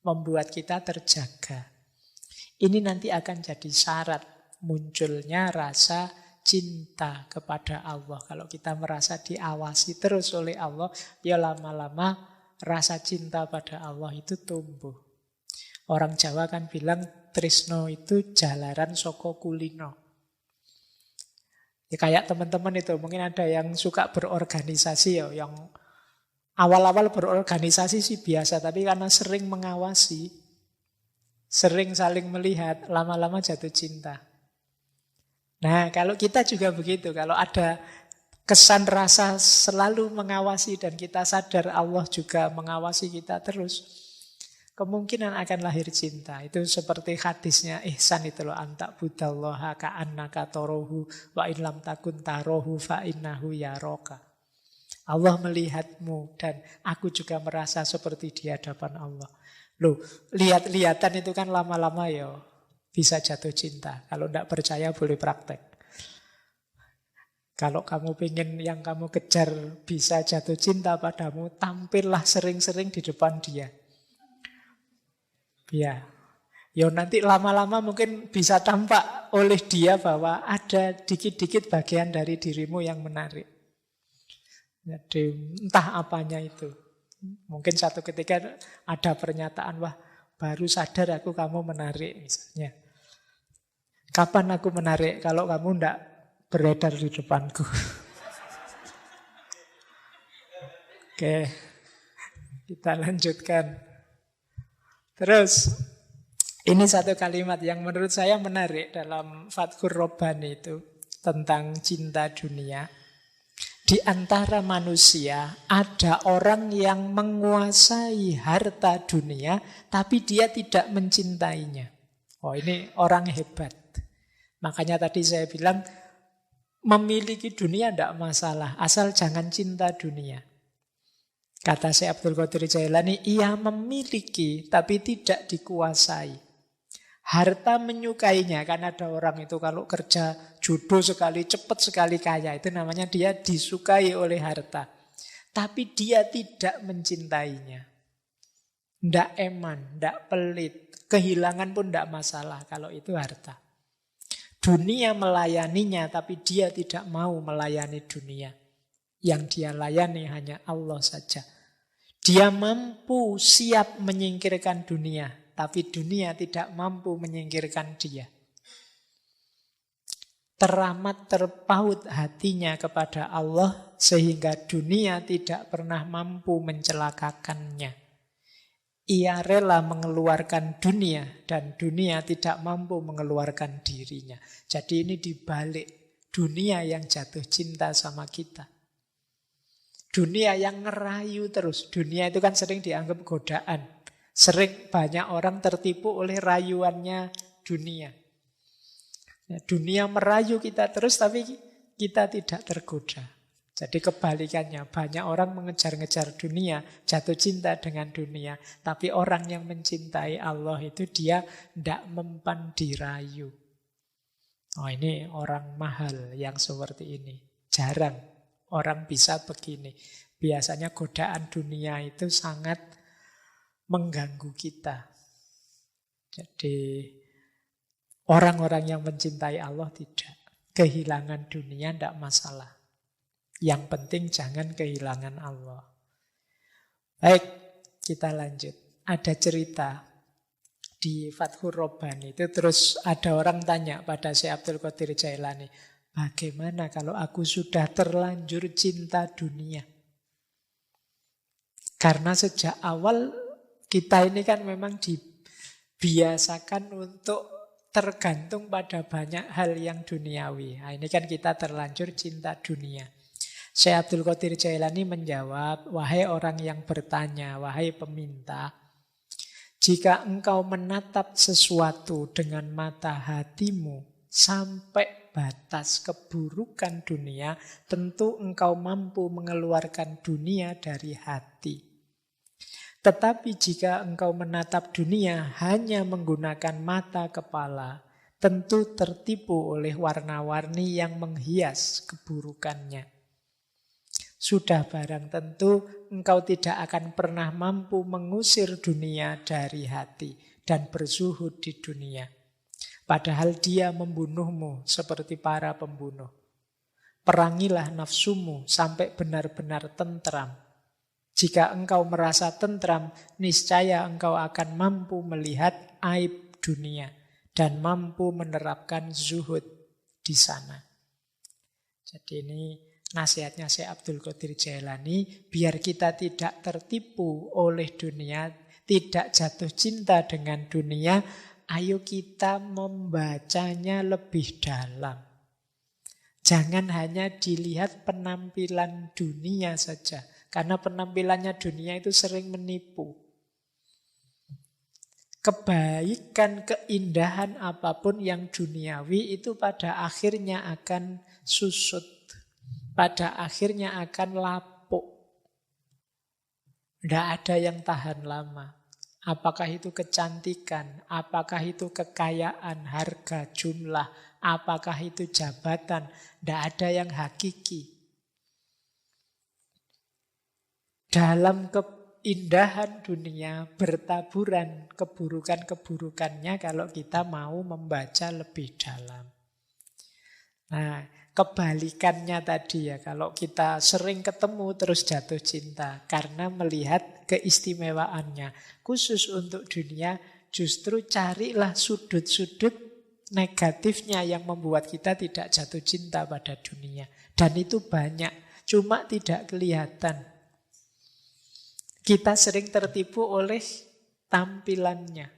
Membuat kita terjaga. Ini nanti akan jadi syarat munculnya rasa cinta kepada Allah. Kalau kita merasa diawasi terus oleh Allah, ya lama-lama rasa cinta pada Allah itu tumbuh. Orang Jawa kan bilang tresno itu jalaran saka kulino. Ya kayak teman-teman itu, mungkin ada yang suka berorganisasi ya, yang awal-awal berorganisasi sih biasa, tapi karena sering mengawasi, sering saling melihat, lama-lama jatuh cinta. Nah, kalau kita juga begitu, kalau ada kesan rasa selalu mengawasi dan kita sadar Allah juga mengawasi kita terus, kemungkinan akan lahir cinta. Itu seperti hadisnya ihsan itu loh, antak budallaha ka'annaka tarahu wa in lam takun tarahu fa innahu yaraka. Allah melihatmu dan aku juga merasa seperti di hadapan Allah. Loh, lihat-lihatan itu kan lama-lama ya bisa jatuh cinta. Kalau tidak percaya boleh praktek. Kalau kamu pengen yang kamu kejar bisa jatuh cinta padamu, tampillah sering-sering di depan dia. Ya, ya nanti lama-lama mungkin bisa tampak oleh dia bahwa ada dikit-dikit bagian dari dirimu yang menarik. Jadi entah apanya itu. Mungkin satu ketika ada pernyataan, wah baru sadar aku kamu menarik misalnya. Kapan aku menarik? Kalau kamu tidak beredar di depanku. Oke, kita lanjutkan. Terus, ini satu kalimat yang menurut saya menarik dalam Fathur Rabbani itu tentang cinta dunia. Di antara manusia ada orang yang menguasai harta dunia, tapi dia tidak mencintainya. Oh, ini orang hebat. Makanya tadi saya bilang, memiliki dunia tidak masalah, asal jangan cinta dunia. Kata Syekh Abdul Qadir Jailani, ia memiliki tapi tidak dikuasai. Harta menyukainya, kan ada orang itu kalau kerja jodoh sekali, cepat sekali kaya. Itu namanya dia disukai oleh harta. Tapi dia tidak mencintainya. Tidak eman, tidak pelit. Kehilangan pun tidak masalah kalau itu harta. Dunia melayaninya, tapi dia tidak mau melayani dunia. Yang dia layani hanya Allah saja. Dia mampu siap menyingkirkan dunia, tapi dunia tidak mampu menyingkirkan dia. Teramat terpaut hatinya kepada Allah, sehingga dunia tidak pernah mampu mencelakakannya. Ia rela mengeluarkan dunia, dan dunia tidak mampu mengeluarkan dirinya. Jadi ini dibalik, dunia yang jatuh cinta sama kita. Dunia yang ngerayu terus. Dunia itu kan sering dianggap godaan. Sering banyak orang tertipu oleh rayuannya dunia. Ya, dunia merayu kita terus, tapi kita tidak tergoda. Jadi kebalikannya, banyak orang mengejar-ngejar dunia, jatuh cinta dengan dunia. Tapi orang yang mencintai Allah itu dia tidak mempan dirayu. Oh, ini orang mahal yang seperti ini. Jarang orang bisa begini. Biasanya godaan dunia itu sangat mengganggu kita. Jadi orang-orang yang mencintai Allah tidak. Kehilangan dunia tidak masalah. Yang penting jangan kehilangan Allah. Baik, kita lanjut. Ada cerita di Fathur Rabbani itu, terus ada orang tanya pada Syekh Abdul Qadir Jailani, bagaimana kalau aku sudah terlanjur cinta dunia? Karena sejak awal kita ini kan memang dibiasakan untuk tergantung pada banyak hal yang duniawi. Nah, ini kan kita terlanjur cinta dunia. Syekh Abdul Qadir Jailani menjawab, wahai orang yang bertanya, wahai peminta, jika engkau menatap sesuatu dengan mata hatimu sampai batas keburukan dunia, tentu engkau mampu mengeluarkan dunia dari hati. Tetapi jika engkau menatap dunia hanya menggunakan mata kepala, tentu tertipu oleh warna-warni yang menghias keburukannya. Sudah barang tentu engkau tidak akan pernah mampu mengusir dunia dari hati dan berzuhud di dunia. Padahal dia membunuhmu seperti para pembunuh. Perangilah nafsumu sampai benar-benar tentram. Jika engkau merasa tentram, niscaya engkau akan mampu melihat aib dunia dan mampu menerapkan zuhud di sana. Jadi ini nasihatnya Syekh Abdul Qadir Jailani, biar kita tidak tertipu oleh dunia, tidak jatuh cinta dengan dunia, ayo kita membacanya lebih dalam. Jangan hanya dilihat penampilan dunia saja, karena penampilannya dunia itu sering menipu. Kebaikan, keindahan apapun yang duniawi itu pada akhirnya akan susut. Pada akhirnya akan lapuk. Tidak ada yang tahan lama. Apakah itu kecantikan, apakah itu kekayaan, harga, jumlah, apakah itu jabatan, tidak ada yang hakiki. Dalam keindahan dunia bertaburan keburukan-keburukannya kalau kita mau membaca lebih dalam. Nah, kebalikannya tadi ya, kalau kita sering ketemu terus jatuh cinta karena melihat keistimewaannya. Khusus untuk dunia, justru carilah sudut-sudut negatifnya yang membuat kita tidak jatuh cinta pada dunia. Dan itu banyak, cuma tidak kelihatan. Kita sering tertipu oleh tampilannya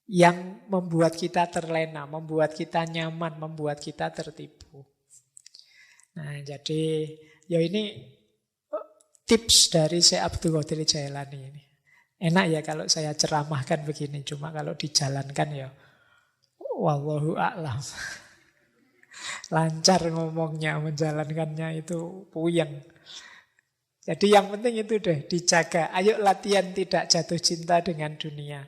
yang membuat kita terlena, membuat kita nyaman, membuat kita tertipu. Nah, jadi ya ini tips dari Syekh Abdul Qadir Jailani ini. Enak ya kalau saya ceramahkan begini, cuma kalau dijalankan ya wallahu a'lam. Lancar ngomongnya, menjalankannya itu puyeng. Jadi yang penting itu deh, dijaga. Ayo latihan tidak jatuh cinta dengan dunia.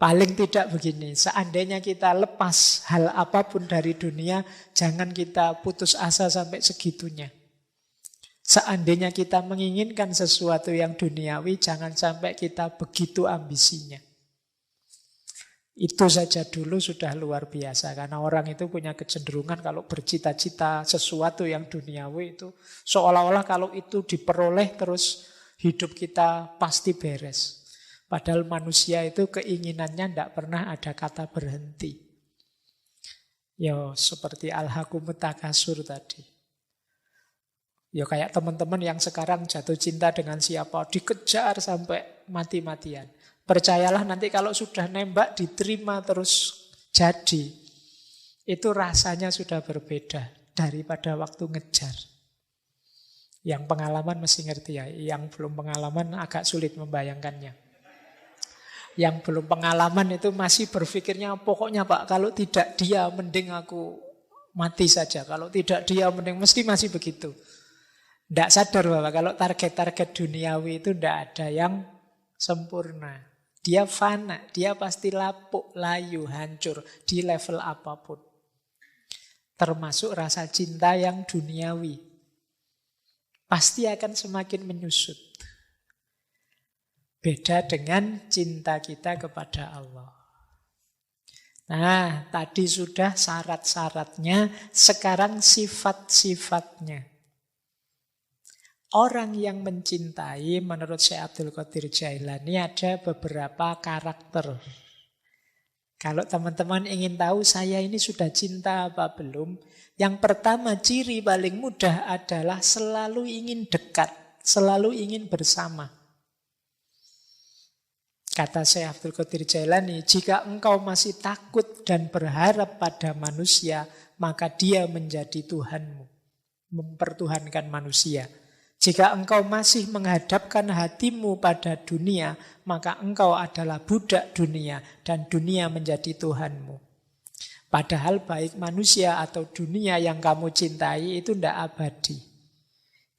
Paling tidak begini, seandainya kita lepas hal apapun dari dunia, jangan kita putus asa sampai segitunya. Seandainya kita menginginkan sesuatu yang duniawi, jangan sampai kita begitu ambisinya. Itu saja dulu sudah luar biasa, karena orang itu punya kecenderungan kalau bercita-cita sesuatu yang duniawi itu, seolah-olah kalau itu diperoleh terus hidup kita pasti beres. Padahal manusia itu keinginannya tidak pernah ada kata berhenti. Ya seperti al-hakumut takasur tadi. Ya kayak teman-teman yang sekarang jatuh cinta dengan siapa, dikejar sampai mati-matian. Percayalah nanti kalau sudah nembak diterima terus jadi. Itu rasanya sudah berbeda daripada waktu ngejar. Yang pengalaman mesti ngerti ya, yang belum pengalaman agak sulit membayangkannya. Yang belum pengalaman itu masih berpikirnya pokoknya Pak, kalau tidak dia mending aku mati saja. Kalau tidak dia mending, mesti masih begitu. Tidak sadar bahwa kalau target-target duniawi itu tidak ada yang sempurna. Dia fana, dia pasti lapuk, layu, hancur di level apapun. Termasuk rasa cinta yang duniawi. Pasti akan semakin menyusut. Beda dengan cinta kita kepada Allah. Nah, tadi sudah syarat-syaratnya, sekarang sifat-sifatnya. Orang yang mencintai, menurut Syekh Abdul Qadir Jailani, ada beberapa karakter. Kalau teman-teman ingin tahu saya ini sudah cinta apa belum, yang pertama ciri paling mudah adalah selalu ingin dekat, selalu ingin bersama. Kata Syekh Abdul Qadir Jailani, jika engkau masih takut dan berharap pada manusia, maka dia menjadi Tuhanmu. mempertuhankan manusia. Jika engkau masih menghadapkan hatimu pada dunia, maka engkau adalah budak dunia dan dunia menjadi Tuhanmu. Padahal baik manusia atau dunia yang kamu cintai itu tidak abadi.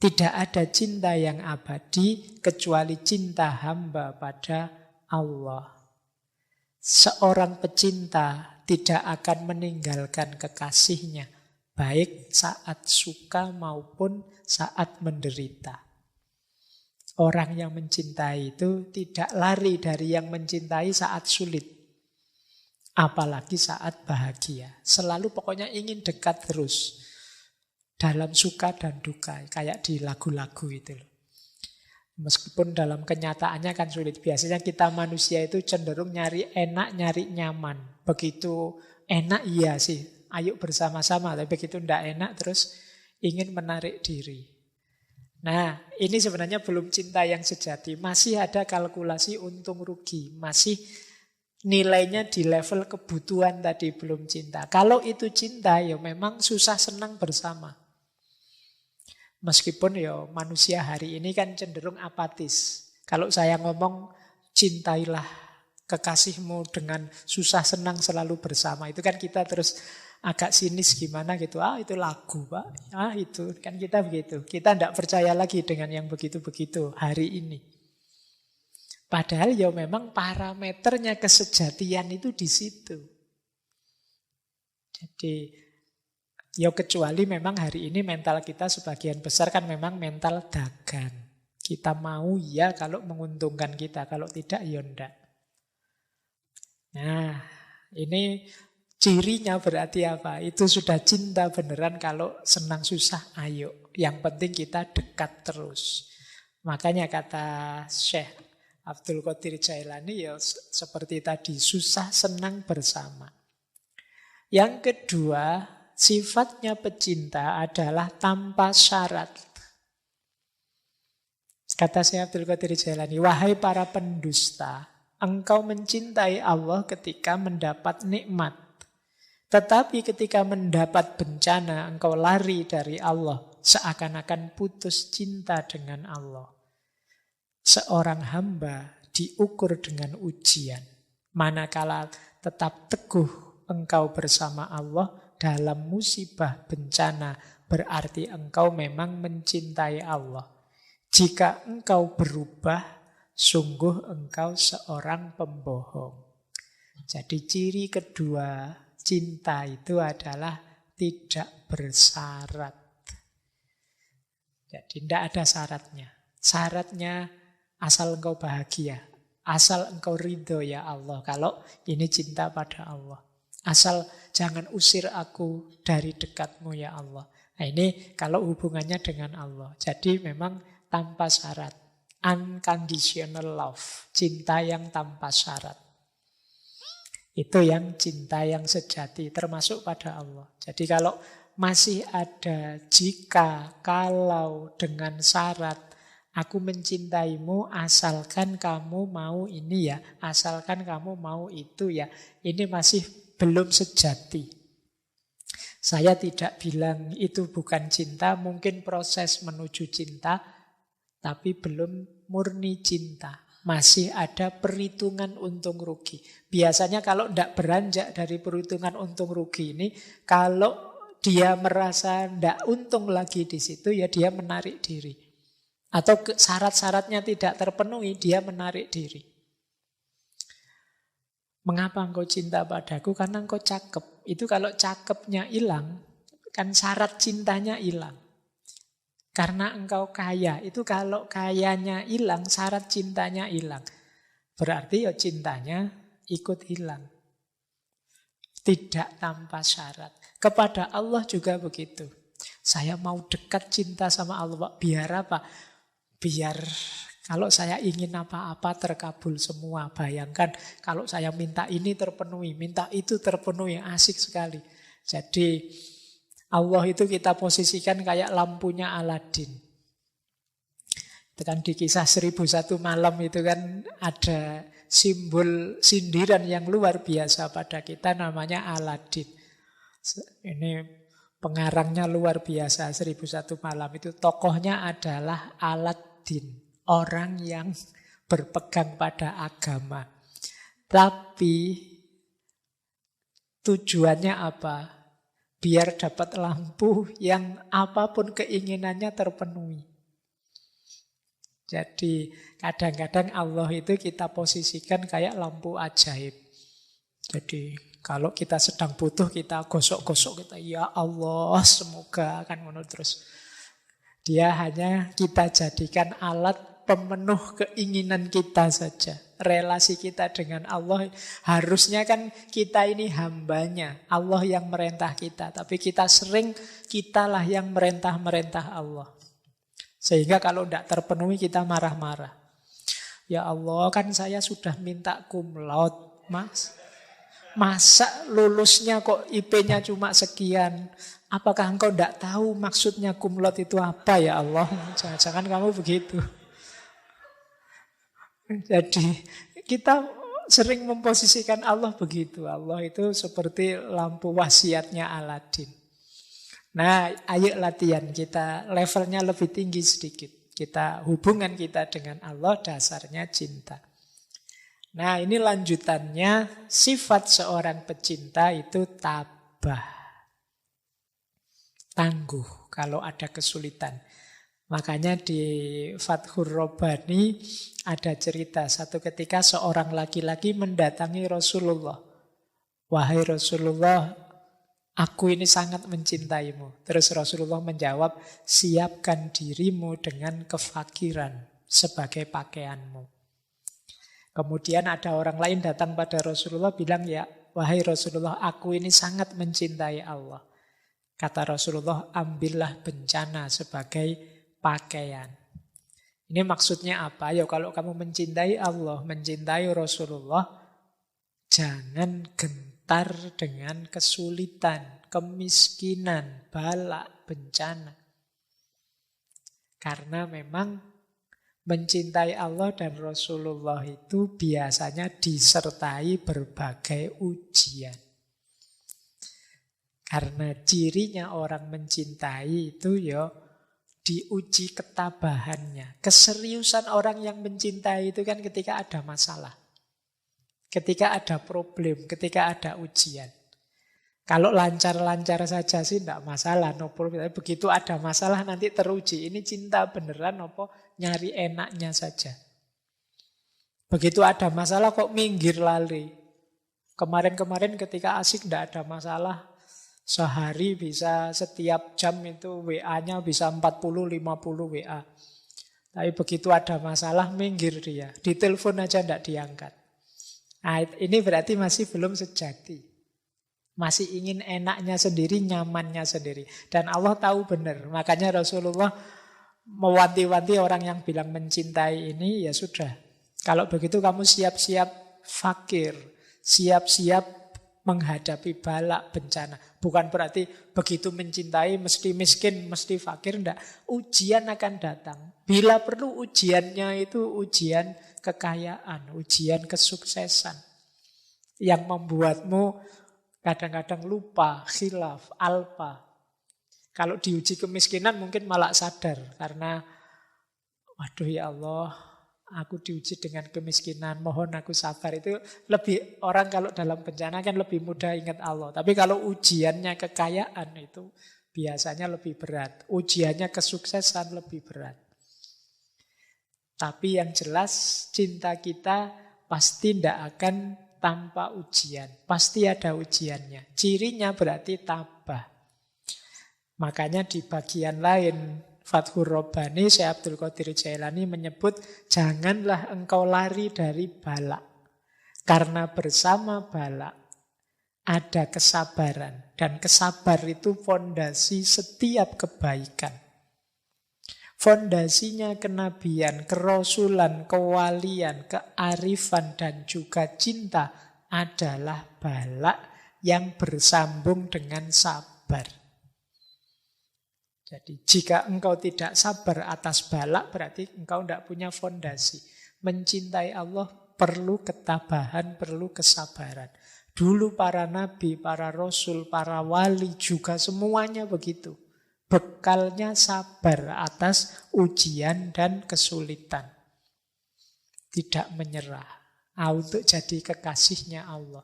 Tidak ada cinta yang abadi kecuali cinta hamba pada Allah. Seorang pecinta tidak akan meninggalkan kekasihnya, baik saat suka maupun saat menderita. Orang yang mencintai itu tidak lari dari yang mencintai saat sulit. Apalagi saat bahagia. Selalu pokoknya ingin dekat terus. Dalam suka dan duka. Kayak di lagu-lagu itu. Meskipun dalam kenyataannya kan sulit. Biasanya kita manusia itu cenderung nyari enak, nyari nyaman. Begitu enak iya sih. Ayo bersama-sama. Tapi begitu tidak enak terus ingin menarik diri. Nah, ini sebenarnya belum cinta yang sejati. Masih ada kalkulasi untung rugi. Masih nilainya di level kebutuhan tadi, belum cinta. Kalau itu cinta, ya memang susah senang bersama. Meskipun ya manusia hari ini kan cenderung apatis. Kalau saya ngomong cintailah kekasihmu dengan susah senang selalu bersama. Itu kan kita terus agak sinis gimana gitu. Itu lagu Pak. Itu kan kita begitu. Kita tidak percaya lagi dengan yang begitu-begitu hari ini. Padahal ya memang parameternya kesejatian itu di situ. Jadi ya kecuali memang hari ini mental kita sebagian besar kan memang mental dagang. Kita mau ya kalau menguntungkan kita, kalau tidak ya enggak. Nah, ini cirinya berarti apa? Itu sudah cinta beneran kalau senang susah ayo. Yang penting kita dekat terus. Makanya kata Syekh Abdul Qadir Jailani ya seperti tadi, susah senang bersama. Yang kedua, sifatnya pecinta adalah tanpa syarat. Kata Syekh Abdul Qadir Jailani, wahai para pendusta, engkau mencintai Allah ketika mendapat nikmat. Tetapi ketika mendapat bencana, engkau lari dari Allah, seakan-akan putus cinta dengan Allah. Seorang hamba diukur dengan ujian. Manakala tetap teguh engkau bersama Allah dalam musibah bencana, berarti engkau memang mencintai Allah. Jika engkau berubah, sungguh engkau seorang pembohong. Jadi ciri kedua cinta itu adalah tidak bersyarat. Jadi tidak ada syaratnya. Syaratnya asal engkau bahagia, asal engkau ridho ya Allah. Kalau ini cinta pada Allah. Asal jangan usir aku dari dekatmu ya Allah. Nah ini kalau hubungannya dengan Allah. Jadi memang tanpa syarat. Unconditional love. Cinta yang tanpa syarat. Itu yang cinta yang sejati, termasuk pada Allah. Jadi kalau masih ada jika, kalau dengan syarat, aku mencintaimu asalkan kamu mau ini ya, asalkan kamu mau itu ya. Ini masih belum sejati. Saya tidak bilang itu bukan cinta, mungkin proses menuju cinta, tapi belum murni cinta. Masih ada perhitungan untung rugi. Biasanya kalau tidak beranjak dari perhitungan untung rugi ini, kalau dia merasa tidak untung lagi di situ, ya dia menarik diri. Atau syarat-syaratnya tidak terpenuhi, dia menarik diri. Mengapa engkau cinta padaku? Karena engkau cakep. Itu kalau cakepnya hilang, kan syarat cintanya hilang. Karena engkau kaya, itu kalau kayanya hilang, syarat cintanya hilang. Berarti ya cintanya ikut hilang. Tidak tanpa syarat. Kepada Allah juga begitu. Saya mau dekat cinta sama Allah, Pak. Biar apa? Biar kalau saya ingin apa-apa terkabul semua. Bayangkan kalau saya minta ini terpenuhi, minta itu terpenuhi. Asik sekali. Jadi Allah itu kita posisikan kayak lampunya Aladin. Itu kan di kisah 1001 malam itu kan ada simbol sindiran yang luar biasa pada kita namanya Aladin. Ini Pengarangnya luar biasa, 1001 Malam itu tokohnya adalah Aladdin, orang yang berpegang pada agama. Tapi tujuannya apa? Biar dapat lampu yang apapun keinginannya terpenuhi. Jadi kadang-kadang Allah itu kita posisikan kayak lampu ajaib. Jadi kalau kita sedang butuh, kita gosok-gosok, kita ya Allah semoga akan menurut terus. Dia hanya kita jadikan alat pemenuh keinginan kita saja. Relasi kita dengan Allah harusnya kan kita ini hambanya, Allah yang merintah kita. Tapi kita sering kitalah yang merintah-merintah Allah. Sehingga kalau tidak terpenuhi kita marah-marah. Ya Allah, kan saya sudah minta cum laude, Mas. Masa lulusnya kok IP-nya cuma sekian? Apakah engkau tidak tahu maksudnya cum laude itu apa ya Allah? Jangan-jangan kamu begitu. Jadi kita sering memposisikan Allah begitu. Allah itu seperti lampu wasiatnya Aladdin. Nah, ayo latihan kita levelnya lebih tinggi sedikit. Hubungan kita dengan Allah dasarnya cinta. Nah, ini lanjutannya, sifat seorang pecinta itu tabah. Tangguh kalau ada kesulitan. Makanya di Fathur Rabbani ada cerita satu ketika seorang laki-laki mendatangi Rasulullah. Wahai Rasulullah, aku ini sangat mencintaimu. Terus Rasulullah menjawab, siapkan dirimu dengan kefakiran sebagai pakaianmu. Kemudian ada orang lain datang pada Rasulullah bilang, ya wahai Rasulullah, aku ini sangat mencintai Allah. Kata Rasulullah, ambillah bencana sebagai pakaian. Ini maksudnya apa? Ya kalau kamu mencintai Allah, mencintai Rasulullah, jangan gentar dengan kesulitan, kemiskinan, bala, bencana. Karena memang mencintai Allah dan Rasulullah itu biasanya disertai berbagai ujian. Karena cirinya orang mencintai itu ya diuji ketabahannya. Keseriusan orang yang mencintai itu kan ketika ada masalah. Ketika ada problem, ketika ada ujian. Kalau lancar-lancar saja sih tidak masalah, no problem. Begitu ada masalah nanti teruji. Ini cinta beneran apa nyari enaknya saja. Begitu ada masalah kok minggir lali. Kemarin-kemarin ketika asik tidak ada masalah. Sehari bisa setiap jam itu WA-nya bisa 40-50 WA. Tapi begitu ada masalah minggir dia. Ditelepon aja tidak diangkat. Nah, ini berarti masih belum sejati. Masih ingin enaknya sendiri, nyamannya sendiri. Dan Allah tahu benar. Makanya Rasulullah mewanti-wanti orang yang bilang mencintai ini, ya sudah. Kalau begitu kamu siap-siap fakir. Siap-siap menghadapi bala bencana. Bukan berarti begitu mencintai mesti miskin, mesti fakir. Enggak. Ujian akan datang. Bila perlu ujiannya itu ujian kekayaan, ujian kesuksesan. Yang membuatmu kadang-kadang lupa, khilaf, alpa. Kalau diuji kemiskinan mungkin malah sadar. Karena, waduh ya Allah, aku diuji dengan kemiskinan, mohon aku sabar. Itu lebih, orang kalau dalam bencana kan lebih mudah ingat Allah. Tapi kalau ujiannya kekayaan itu biasanya lebih berat. Ujiannya kesuksesan lebih berat. Tapi yang jelas cinta kita pasti tidak akan tanpa ujian. Pasti ada ujiannya. Cirinya berarti tabah. Makanya di bagian lain Fathur Rabbani, Syekh Abdul Qadir Jailani menyebut, janganlah engkau lari dari bala. Karena bersama bala ada kesabaran. Dan kesabar itu fondasi setiap kebaikan. Fondasinya kenabian, kerasulan, kewalian, kearifan, dan juga cinta adalah bala yang bersambung dengan sabar. Jadi jika engkau tidak sabar atas bala, berarti engkau tidak punya fondasi. Mencintai Allah perlu ketabahan, perlu kesabaran. Dulu para nabi, para rasul, para wali juga semuanya begitu. Bekalnya sabar atas ujian dan kesulitan. Tidak menyerah. Untuk jadi kekasihnya Allah.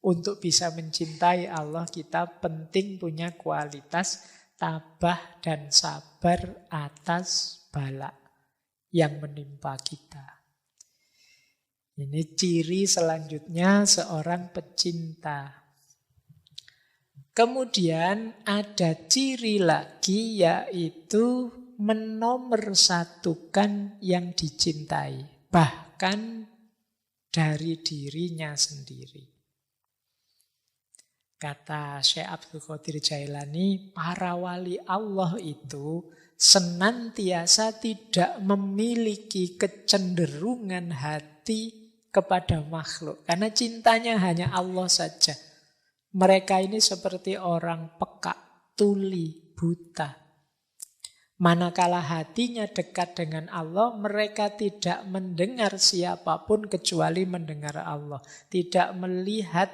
Untuk bisa mencintai Allah, kita penting punya kualitas tabah dan sabar atas bala yang menimpa kita. Ini ciri selanjutnya seorang pecinta. Kemudian ada ciri lagi, yaitu menomorsatukan yang dicintai, bahkan dari dirinya sendiri. Kata Syekh Abdul Qadir Jailani, para wali Allah itu senantiasa tidak memiliki kecenderungan hati kepada makhluk. Karena cintanya hanya Allah saja. Mereka ini seperti orang peka, tuli, buta. Manakala hatinya dekat dengan Allah, mereka tidak mendengar siapapun kecuali mendengar Allah. Tidak melihat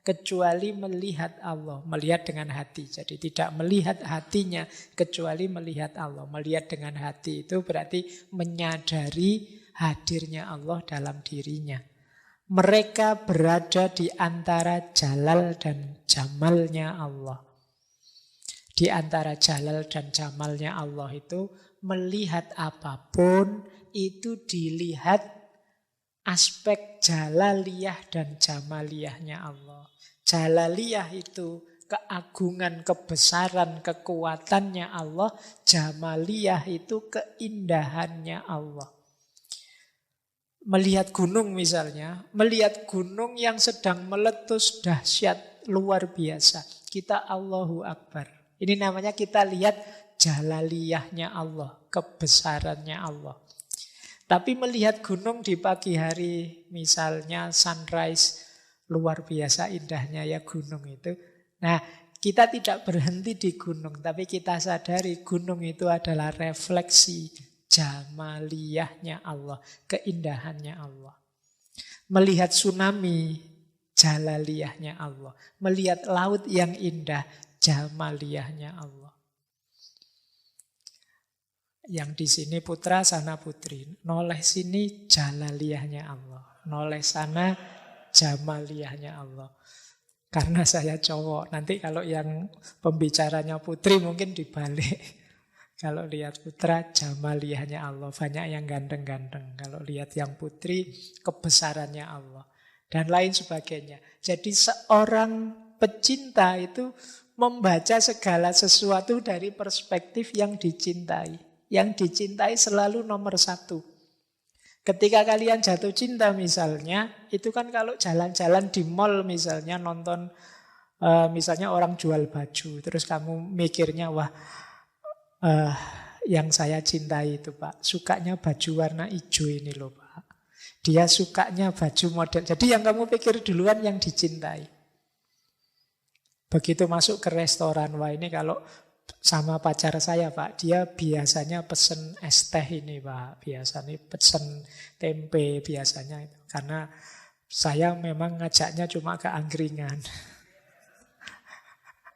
kecuali melihat Allah. Melihat dengan hati. Jadi tidak melihat hatinya kecuali melihat Allah. Melihat dengan hati itu berarti menyadari hadirnya Allah dalam dirinya. Mereka berada di antara jalal dan jamalnya Allah. Di antara jalal dan jamalnya Allah itu melihat apapun itu dilihat aspek jalaliyah dan jamaliyahnya Allah. Jalaliyah itu keagungan, kebesaran, kekuatannya Allah. Jamaliyah itu keindahannya Allah. Melihat gunung misalnya, melihat gunung yang sedang meletus dahsyat, luar biasa. Kita Allahu Akbar. Ini namanya kita lihat jalaliyahnya Allah, kebesarannya Allah. Tapi melihat gunung di pagi hari, misalnya sunrise, luar biasa indahnya ya gunung itu. Nah, kita tidak berhenti di gunung, tapi kita sadari gunung itu adalah refleksi jamaliyahnya Allah, keindahannya Allah. Melihat tsunami, jalaliyahnya Allah. Melihat laut yang indah, jamaliyahnya Allah. Yang di sini putra, sana putri. Noleh sini jalaliyahnya Allah. Noleh sana jamaliyahnya Allah. Karena saya cowok, nanti kalau yang pembicaranya putri mungkin dibalik. Kalau lihat putra, jamaliyahnya Allah. Banyak yang ganteng-ganteng. Kalau lihat yang putri, kebesarannya Allah. Dan lain sebagainya. Jadi seorang pecinta itu membaca segala sesuatu dari perspektif yang dicintai. Yang dicintai selalu nomor satu. Ketika kalian jatuh cinta misalnya, itu kan kalau jalan-jalan di mall misalnya, nonton misalnya orang jual baju. Terus kamu mikirnya, wah, yang saya cintai itu Pak, sukanya baju warna hijau ini loh Pak. Dia sukanya baju model. Jadi yang kamu pikir duluan yang dicintai. Begitu masuk ke restoran, wah ini kalau sama pacar saya Pak, dia biasanya pesen es teh ini Pak. Biasanya pesen tempe biasanya itu. Karena saya memang ngajaknya cuma ke angkringan.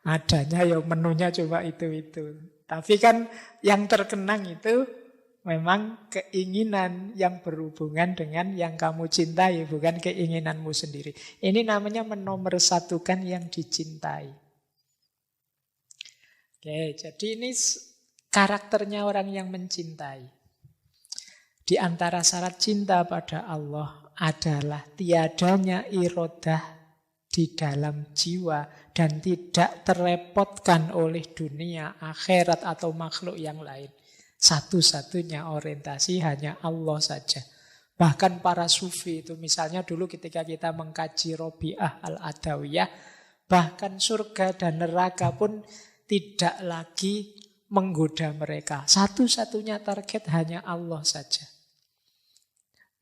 Adanya ya menunya cuma itu-itu. Tapi kan yang terkenang itu memang keinginan yang berhubungan dengan yang kamu cintai, bukan keinginanmu sendiri. Ini namanya menomorsatukan yang dicintai. Oke, jadi ini karakternya orang yang mencintai. Di antara syarat cinta pada Allah adalah tiadanya irodah di dalam jiwa dan tidak terrepotkan oleh dunia, akhirat atau makhluk yang lain. Satu-satunya orientasi hanya Allah saja. Bahkan para sufi itu misalnya dulu ketika kita mengkaji Robi'ah al-Adawiyah, bahkan surga dan neraka pun tidak lagi menggoda mereka. Satu-satunya target hanya Allah saja.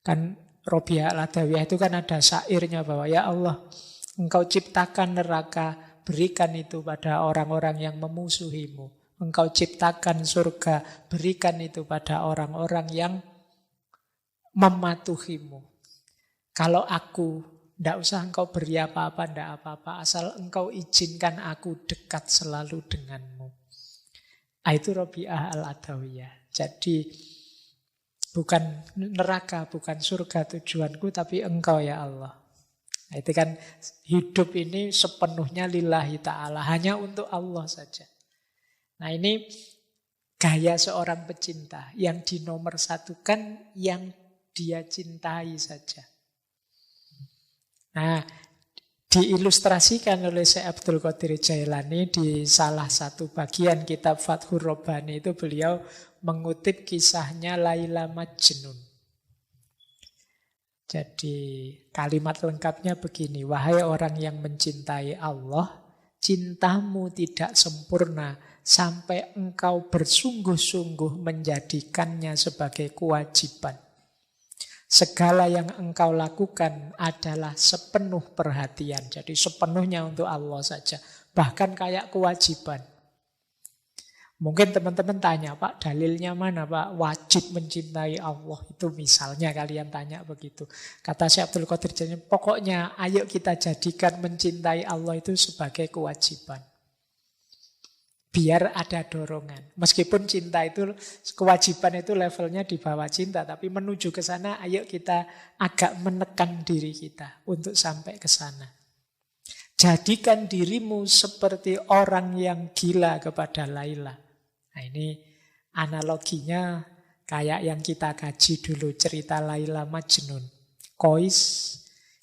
Kan Robi'ah al-Adawiyah itu kan ada syairnya bahwa ya Allah, Engkau ciptakan neraka, berikan itu pada orang-orang yang memusuhimu. Engkau ciptakan surga, berikan itu pada orang-orang yang mematuhimu. Kalau aku Tidak usah engkau beri apa-apa, tidak apa-apa. Asal engkau izinkan aku dekat selalu denganmu. Itu Rabi'ah al-Adawiyah. Jadi bukan neraka, bukan surga tujuanku, tapi engkau ya Allah. Itu kan hidup ini sepenuhnya lillahi ta'ala. Hanya untuk Allah saja. Nah ini gaya seorang pecinta. Yang dinomorsatukan yang dia cintai saja. Nah, diilustrasikan oleh Syekh Abdul Qadir Jailani di salah satu bagian kitab Fathur Rabbani itu beliau mengutip kisahnya Laila Majnun. Jadi kalimat lengkapnya begini, wahai orang yang mencintai Allah, cintamu tidak sempurna sampai engkau bersungguh-sungguh menjadikannya sebagai kewajiban. Segala yang engkau lakukan adalah sepenuh perhatian. Jadi sepenuhnya untuk Allah saja. Bahkan kayak kewajiban. Mungkin teman-teman tanya, Pak, dalilnya mana, Pak? Wajib mencintai Allah. Itu misalnya kalian tanya begitu. Kata Syekh Abdul Qadir Jailani, pokoknya ayo kita jadikan mencintai Allah itu sebagai kewajiban. Biar ada dorongan. Meskipun cinta itu, kewajiban itu levelnya di bawah cinta. Tapi menuju ke sana, ayo kita agak menekan diri kita untuk sampai ke sana. Jadikan dirimu seperti orang yang gila kepada Laila. Nah ini analoginya kayak yang kita kaji dulu, cerita Laila Majnun. Qais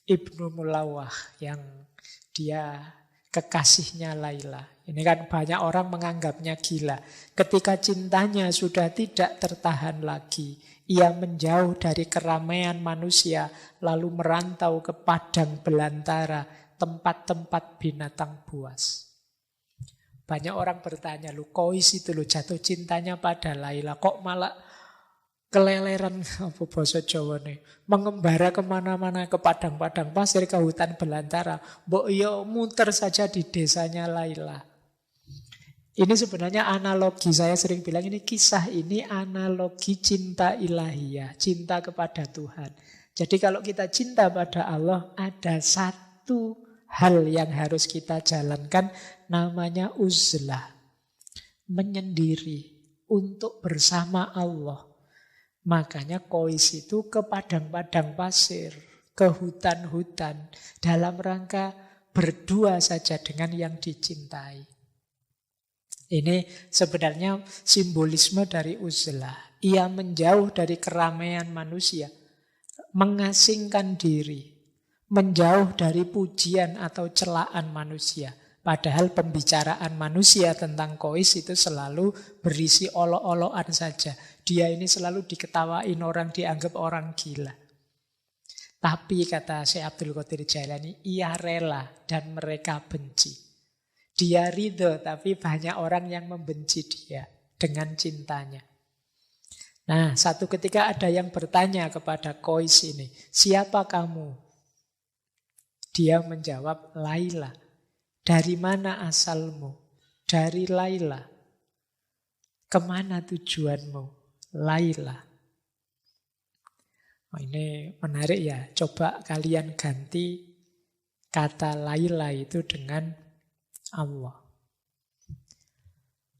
Ibnu Mulawah yang dia kekasihnya Laila. Ini kan banyak orang menganggapnya gila. Ketika cintanya sudah tidak tertahan lagi, ia menjauh dari keramaian manusia, lalu merantau ke padang belantara, tempat-tempat binatang buas. Banyak orang bertanya, Qais itu jatuh cintanya pada Laila, kok malah keleleran, apa bahasa Jawa nih, mengembara kemana-mana, ke padang-padang pasir, ke hutan belantara. Mbok yo muter saja di desanya Laila. Ini sebenarnya analogi, saya sering bilang ini kisah ini analogi cinta ilahiyah, cinta kepada Tuhan. Jadi kalau kita cinta pada Allah, ada satu hal yang harus kita jalankan, namanya uzlah. Menyendiri untuk bersama Allah. Makanya Qais itu ke padang-padang pasir, ke hutan-hutan, dalam rangka berdua saja dengan yang dicintai. Ini sebenarnya simbolisme dari uzlah. Ia menjauh dari keramaian manusia, mengasingkan diri, menjauh dari pujian atau celaan manusia. Padahal pembicaraan manusia tentang Qais itu selalu berisi olok-olokan saja. Dia ini selalu diketawain orang, dianggap orang gila. Tapi kata Syekh Abdul Qadir Jailani, ia rela dan mereka benci. Dia ridho, tapi banyak orang yang membenci dia dengan cintanya. Nah, satu ketika ada yang bertanya kepada Qais ini, siapa kamu? Dia menjawab, Laila. Dari mana asalmu? Dari Laila. Kemana tujuanmu? Laila. Oh, ini menarik ya. Coba kalian ganti kata Laila itu dengan Allah.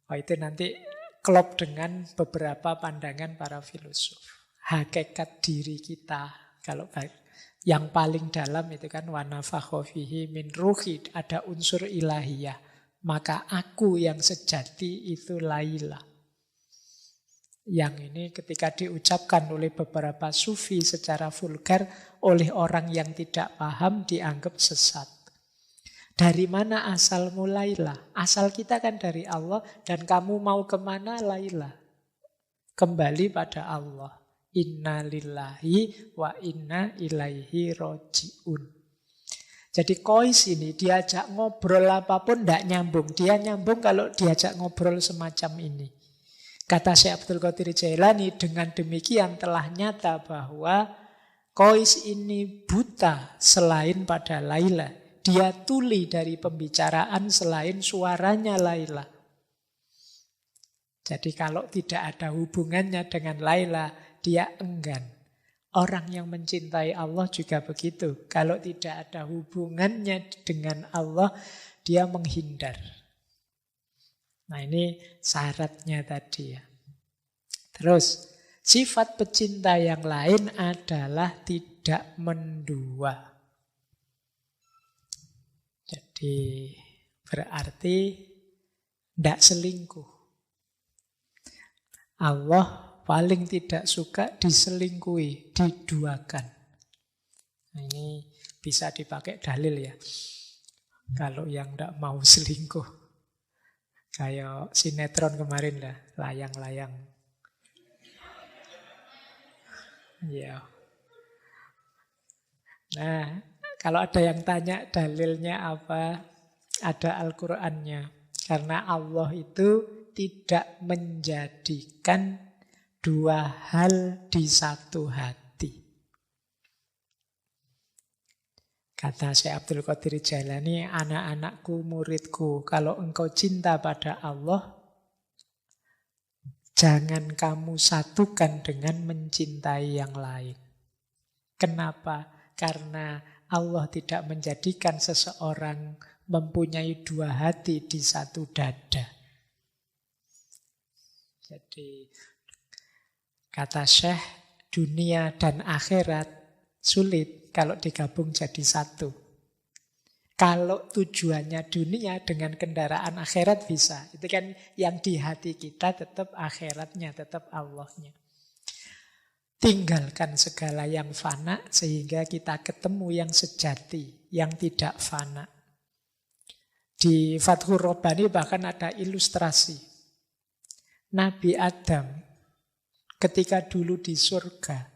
Oh, itu nanti klop dengan beberapa pandangan para filosof. Hakikat diri kita, kalau yang paling dalam itu kan wa nafakha fihi min ruhi, ada unsur ilahiyah. Maka aku yang sejati itu Laila. Yang ini ketika diucapkan oleh beberapa sufi secara vulgar, oleh orang yang tidak paham dianggap sesat. Dari mana asalmu Laila? Asal kita kan dari Allah, dan kamu mau kemana Laila? Kembali pada Allah. Inna lillahi wa inna ilaihi roji'un. Jadi Qais ini diajak ngobrol apapun tidak nyambung. Dia nyambung kalau diajak ngobrol semacam ini. Kata Syekh Abdul Qadir Jailani, dengan demikian telah nyata bahwa Qais ini buta selain pada Laila. Dia tuli dari pembicaraan selain suaranya Laila. Jadi kalau tidak ada hubungannya dengan Laila, dia enggan. Orang yang mencintai Allah juga begitu. Kalau tidak ada hubungannya dengan Allah, dia menghindar. Nah, ini syaratnya tadi ya. Terus, sifat pecinta yang lain adalah tidak mendua. Jadi, berarti tidak selingkuh. Allah paling tidak suka diselingkuhi, diduakan. Nah, ini bisa dipakai dalil ya. Kalau yang tidak mau selingkuh. Kayak sinetron kemarin lah, layang-layang. Ya. Nah, kalau ada yang tanya dalilnya apa, ada Al-Qur'annya. Karena Allah itu tidak menjadikan dua hal di satu hati. Kata Syekh Abdul Qadir Jailani, anak-anakku, muridku, kalau engkau cinta pada Allah, jangan kamu satukan dengan mencintai yang lain. Kenapa? Karena Allah tidak menjadikan seseorang mempunyai dua hati di satu dada. Jadi, kata Syekh, dunia dan akhirat sulit kalau digabung jadi satu. Kalau tujuannya dunia dengan kendaraan akhirat bisa. Itu kan yang di hati kita tetap akhiratnya, tetap Allahnya. Tinggalkan segala yang fana sehingga kita ketemu yang sejati, yang tidak fana. Di Fathur Rabbani bahkan ada ilustrasi. Nabi Adam ketika dulu di surga,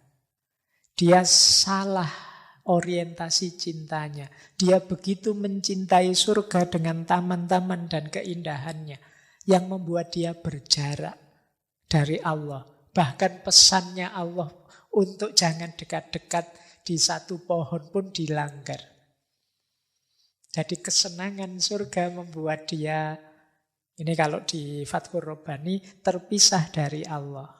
dia salah orientasi cintanya. Dia begitu mencintai surga dengan taman-taman dan keindahannya yang membuat dia berjarak dari Allah. Bahkan pesannya Allah untuk jangan dekat-dekat di satu pohon pun dilanggar. Jadi kesenangan surga membuat dia, ini kalau di Fathur Rabbani, terpisah dari Allah.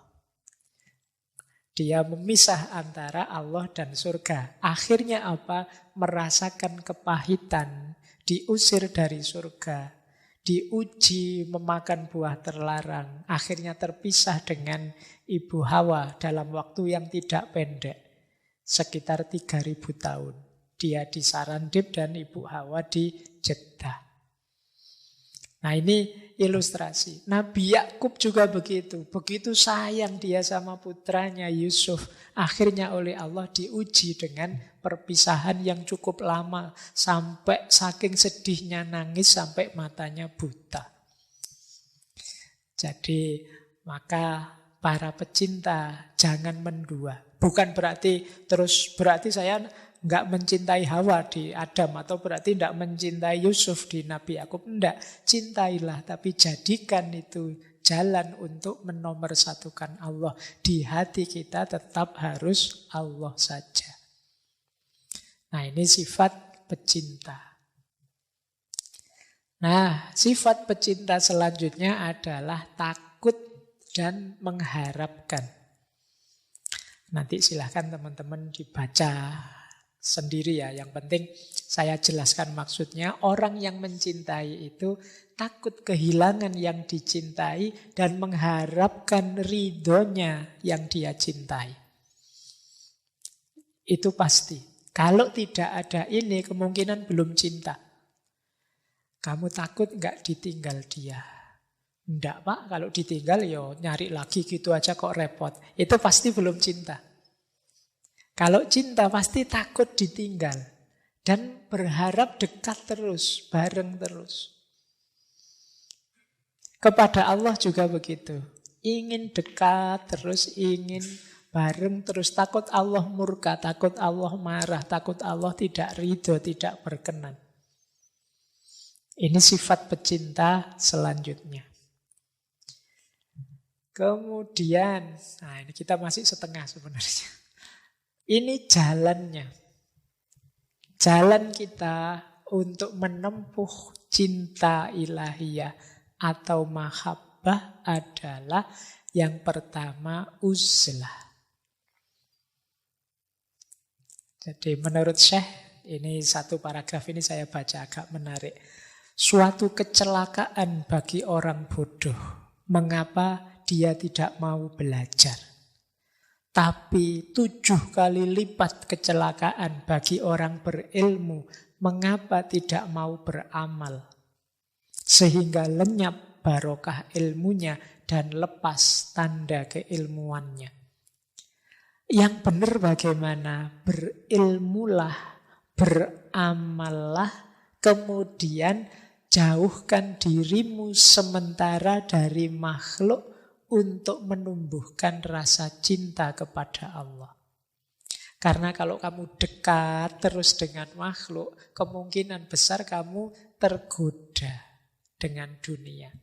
Dia memisah antara Allah dan surga. Akhirnya apa? Merasakan kepahitan, diusir dari surga, diuji memakan buah terlarang. Akhirnya terpisah dengan Ibu Hawa dalam waktu yang tidak pendek. Sekitar 3.000 tahun. Dia di Sarandib dan Ibu Hawa di Jeddah. Nah, ini ilustrasi. Nabi Yakub juga begitu. Begitu sayang dia sama putranya Yusuf. Akhirnya oleh Allah diuji dengan perpisahan yang cukup lama. Sampai saking sedihnya nangis sampai matanya buta. Jadi maka para pecinta jangan mendua. Bukan berarti saya nggak mencintai Hawa di Adam, atau berarti nggak mencintai Yusuf di Nabi Yakub. Enggak, cintailah, tapi jadikan itu jalan untuk menomorsatukan Allah. Di hati kita tetap harus Allah saja. Nah, ini sifat pecinta. Nah, sifat pecinta selanjutnya adalah takut dan mengharapkan. Nanti silahkan teman-teman dibaca sendiri ya. Yang penting saya jelaskan maksudnya. Orang yang mencintai itu takut kehilangan yang dicintai dan mengharapkan ridhonya yang dia cintai. Itu pasti. Kalau tidak ada ini, kemungkinan belum cinta. Kamu takut nggak ditinggal dia? Enggak Pak, kalau ditinggal ya nyari lagi gitu aja kok repot. Itu pasti belum cinta. Kalau cinta pasti takut ditinggal dan berharap dekat terus, bareng terus. Kepada Allah juga begitu. Ingin dekat terus, ingin bareng terus. Takut Allah murka, takut Allah marah, takut Allah tidak ridho, tidak berkenan. Ini sifat pecinta selanjutnya. Kemudian, nah ini kita masih setengah sebenarnya. Ini jalannya. Jalan kita untuk menempuh cinta ilahiyah atau mahabbah adalah yang pertama uzlah. Jadi menurut Syekh, ini satu paragraf ini saya baca agak menarik. Suatu kecelakaan bagi orang bodoh. Mengapa dia tidak mau belajar? Tapi 7 kali lipat kecelakaan bagi orang berilmu. Mengapa tidak mau beramal? Sehingga lenyap barokah ilmunya dan lepas tanda keilmuannya. Yang benar bagaimana? Berilmulah, beramallah, kemudian jauhkan dirimu sementara dari makhluk untuk menumbuhkan rasa cinta kepada Allah. Karena kalau kamu dekat terus dengan makhluk, kemungkinan besar kamu tergoda dengan dunia.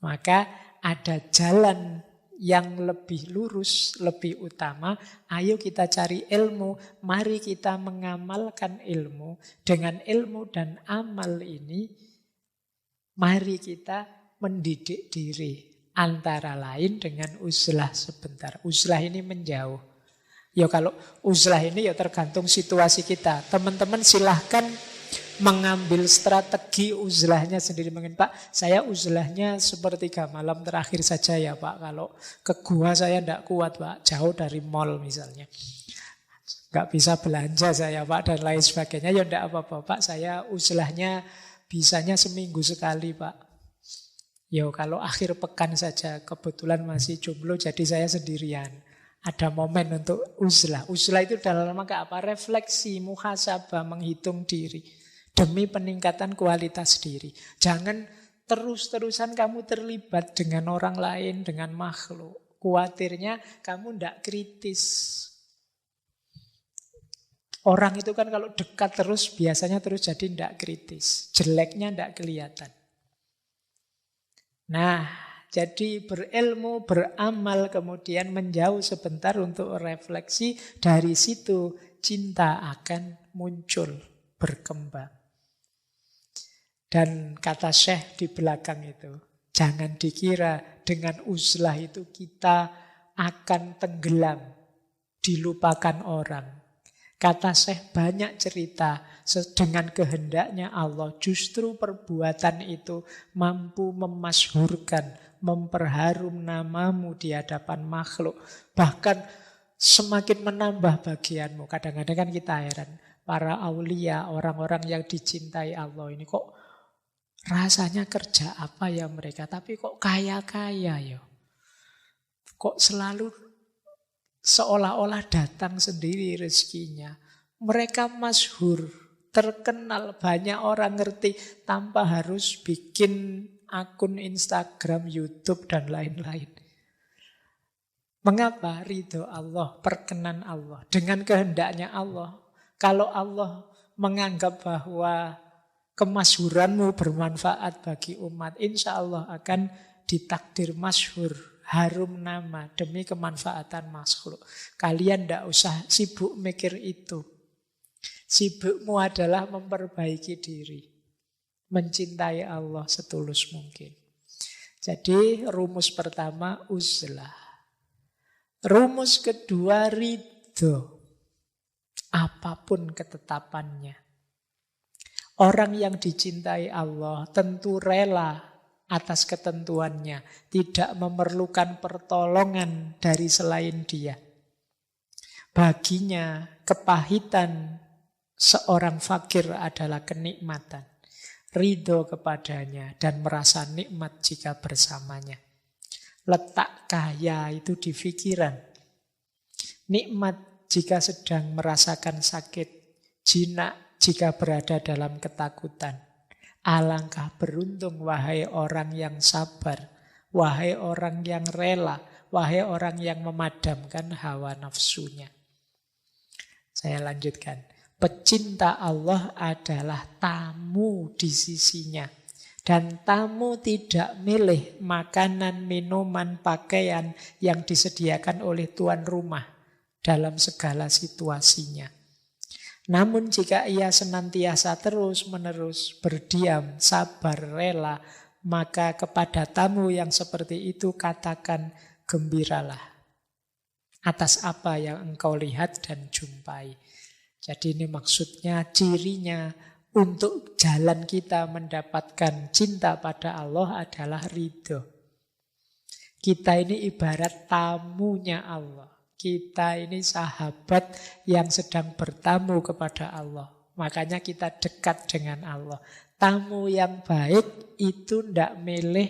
Maka ada jalan yang lebih lurus, lebih utama. Ayo kita cari ilmu, mari kita mengamalkan ilmu. Dengan ilmu dan amal ini, mari kita mendidik diri. Antara lain dengan uzlah sebentar. Uzlah ini menjauh. Ya kalau uzlah ini ya tergantung situasi kita. Teman-teman silahkan mengambil strategi uzlahnya sendiri. Mungkin Pak, saya uzlahnya sepertiga malam terakhir saja ya Pak. Kalau ke gua saya tidak kuat Pak, jauh dari mall misalnya. Nggak bisa belanja saya Pak dan lain sebagainya. Ya tidak apa-apa Pak, saya uzlahnya bisanya seminggu sekali Pak. Ya kalau akhir pekan saja, kebetulan masih jomblo jadi saya sendirian. Ada momen untuk uzlah. Uzlah itu dalam rangka apa? Refleksi, muhasabah, menghitung diri. Demi peningkatan kualitas diri. Jangan terus-terusan kamu terlibat dengan orang lain, dengan makhluk. Kuatirnya kamu tidak kritis. Orang itu kan kalau dekat terus, biasanya terus jadi tidak kritis. Jeleknya tidak kelihatan. Nah, jadi berilmu, beramal, kemudian menjauh sebentar untuk refleksi. Dari situ cinta akan muncul, berkembang. Dan kata Syekh di belakang itu, jangan dikira dengan uzlah itu kita akan tenggelam, dilupakan orang. Kata Syekh banyak cerita dengan kehendaknya Allah. Justru perbuatan itu mampu memasyhurkan, memperharum namamu di hadapan makhluk. Bahkan semakin menambah bagianmu. Kadang-kadang kan kita heran. Para aulia, orang-orang yang dicintai Allah ini kok rasanya kerja apa ya mereka, tapi kok kaya-kaya ya. Kok selalu seolah-olah datang sendiri rezekinya. Mereka masyhur, terkenal, banyak orang ngerti tanpa harus bikin akun Instagram, YouTube, dan lain-lain. Mengapa? Ridho Allah, perkenan Allah, dengan kehendaknya Allah. Kalau Allah menganggap bahwa kemasyhuranmu bermanfaat bagi umat, insya Allah akan ditakdir masyhur, harum nama demi kemanfaatan makhluk. Kalian tidak usah sibuk mikir itu. Sibukmu adalah memperbaiki diri, mencintai Allah setulus mungkin. Jadi rumus pertama uzlah. Rumus kedua ridho. Apapun ketetapannya. Orang yang dicintai Allah tentu rela atas ketentuannya, tidak memerlukan pertolongan dari selain Dia. Baginya kepahitan seorang fakir adalah kenikmatan. Ridho kepadanya dan merasa nikmat jika bersamanya. Letak kaya itu di pikiran. Nikmat jika sedang merasakan sakit, jinak jika berada dalam ketakutan. Alangkah beruntung wahai orang yang sabar, wahai orang yang rela, wahai orang yang memadamkan hawa nafsunya. Saya lanjutkan. Pecinta Allah adalah tamu di sisinya. Dan tamu tidak milih makanan, minuman, pakaian yang disediakan oleh tuan rumah dalam segala situasinya. Namun jika ia senantiasa terus-menerus berdiam, sabar, rela, maka kepada tamu yang seperti itu katakan gembiralah. atas apa yang engkau lihat dan jumpai. Jadi ini maksudnya, cirinya untuk jalan kita mendapatkan cinta pada Allah adalah ridho. Kita ini ibarat tamunya Allah. Kita ini sahabat yang sedang bertamu kepada Allah. Makanya kita dekat dengan Allah. Tamu yang baik itu ndak milih,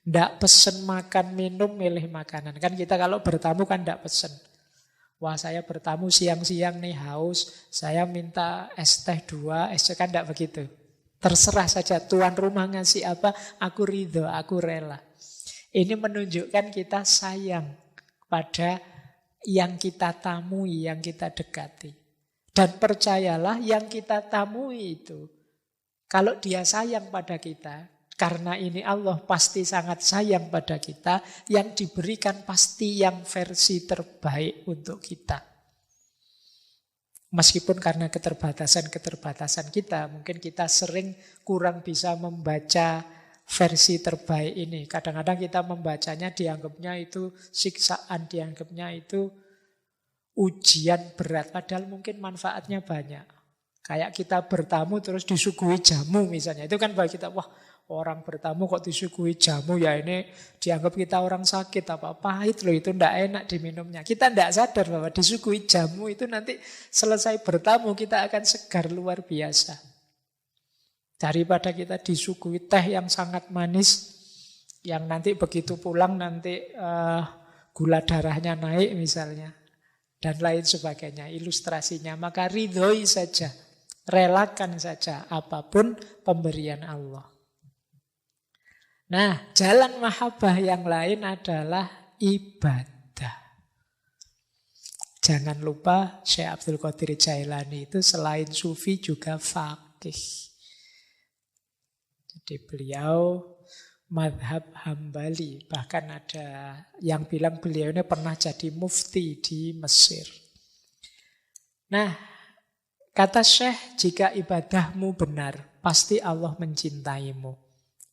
ndak pesen makan minum, milih makanan. Kan kita kalau bertamu kan ndak pesen. Wah, saya bertamu siang-siang nih haus, saya minta es teh 2, es teh, kan ndak begitu. Terserah saja tuan rumah ngasih apa, aku ridho, aku rela. Ini menunjukkan kita sayang pada yang kita tamui, yang kita dekati. Dan percayalah, yang kita tamui itu, kalau dia sayang pada kita, karena ini Allah pasti sangat sayang pada kita, yang diberikan pasti yang versi terbaik untuk kita. Meskipun karena keterbatasan-keterbatasan kita, mungkin kita sering kurang bisa membaca versi terbaik ini. Kadang-kadang kita membacanya dianggapnya itu siksaan, dianggapnya itu ujian berat, padahal mungkin manfaatnya banyak. Kayak kita bertamu terus disuguhi jamu misalnya. Itu kan bagi kita, wah orang bertamu kok disuguhi jamu, ya ini dianggap kita orang sakit, apa pahit loh, itu ndak enak diminumnya. Kita ndak sadar bahwa disuguhi jamu itu nanti selesai bertamu kita akan segar luar biasa. Daripada kita disuguhi teh yang sangat manis, yang nanti begitu pulang nanti gula darahnya naik misalnya, dan lain sebagainya, ilustrasinya. Maka ridhoi saja, relakan saja apapun pemberian Allah. Nah, jalan mahabbah yang lain adalah ibadah. Jangan lupa Syekh Abdul Qadir Jailani itu selain sufi juga faqih. Jadi beliau madhab Hambali. Bahkan ada yang bilang beliau ini pernah jadi mufti di Mesir. Nah, kata Syekh, jika ibadahmu benar, pasti Allah mencintaimu.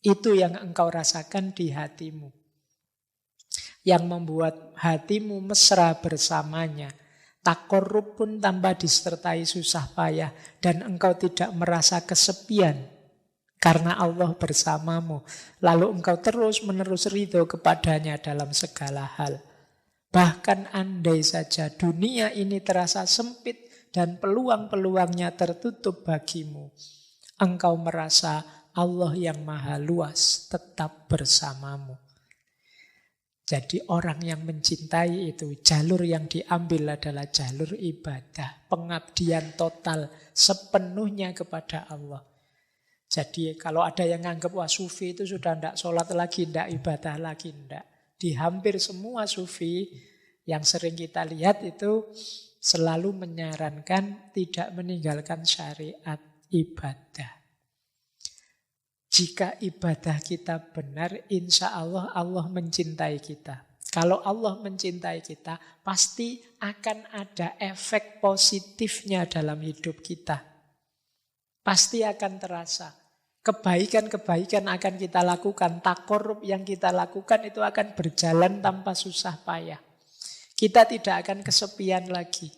Itu yang engkau rasakan di hatimu. Yang membuat hatimu mesra bersamanya. Takorrub pun tanpa disertai susah payah. Dan engkau tidak merasa kesepian. Karena Allah bersamamu. Lalu engkau terus-menerus ridho kepadanya dalam segala hal. Bahkan andai saja dunia ini terasa sempit dan peluang-peluangnya tertutup bagimu, engkau merasa Allah yang maha luas tetap bersamamu. Jadi orang yang mencintai itu, jalur yang diambil adalah jalur ibadah. Pengabdian total sepenuhnya kepada Allah. Jadi kalau ada yang nganggap wah sufi itu sudah tidak sholat lagi, tidak ibadah lagi, tidak. Di hampir semua sufi yang sering kita lihat itu selalu menyarankan tidak meninggalkan syariat ibadah. Jika ibadah kita benar, insya Allah Allah mencintai kita. Kalau Allah mencintai kita, pasti akan ada efek positifnya dalam hidup kita. Pasti akan terasa. Kebaikan-kebaikan akan kita lakukan. Takorrub yang kita lakukan itu akan berjalan tanpa susah payah. Kita tidak akan kesepian lagi.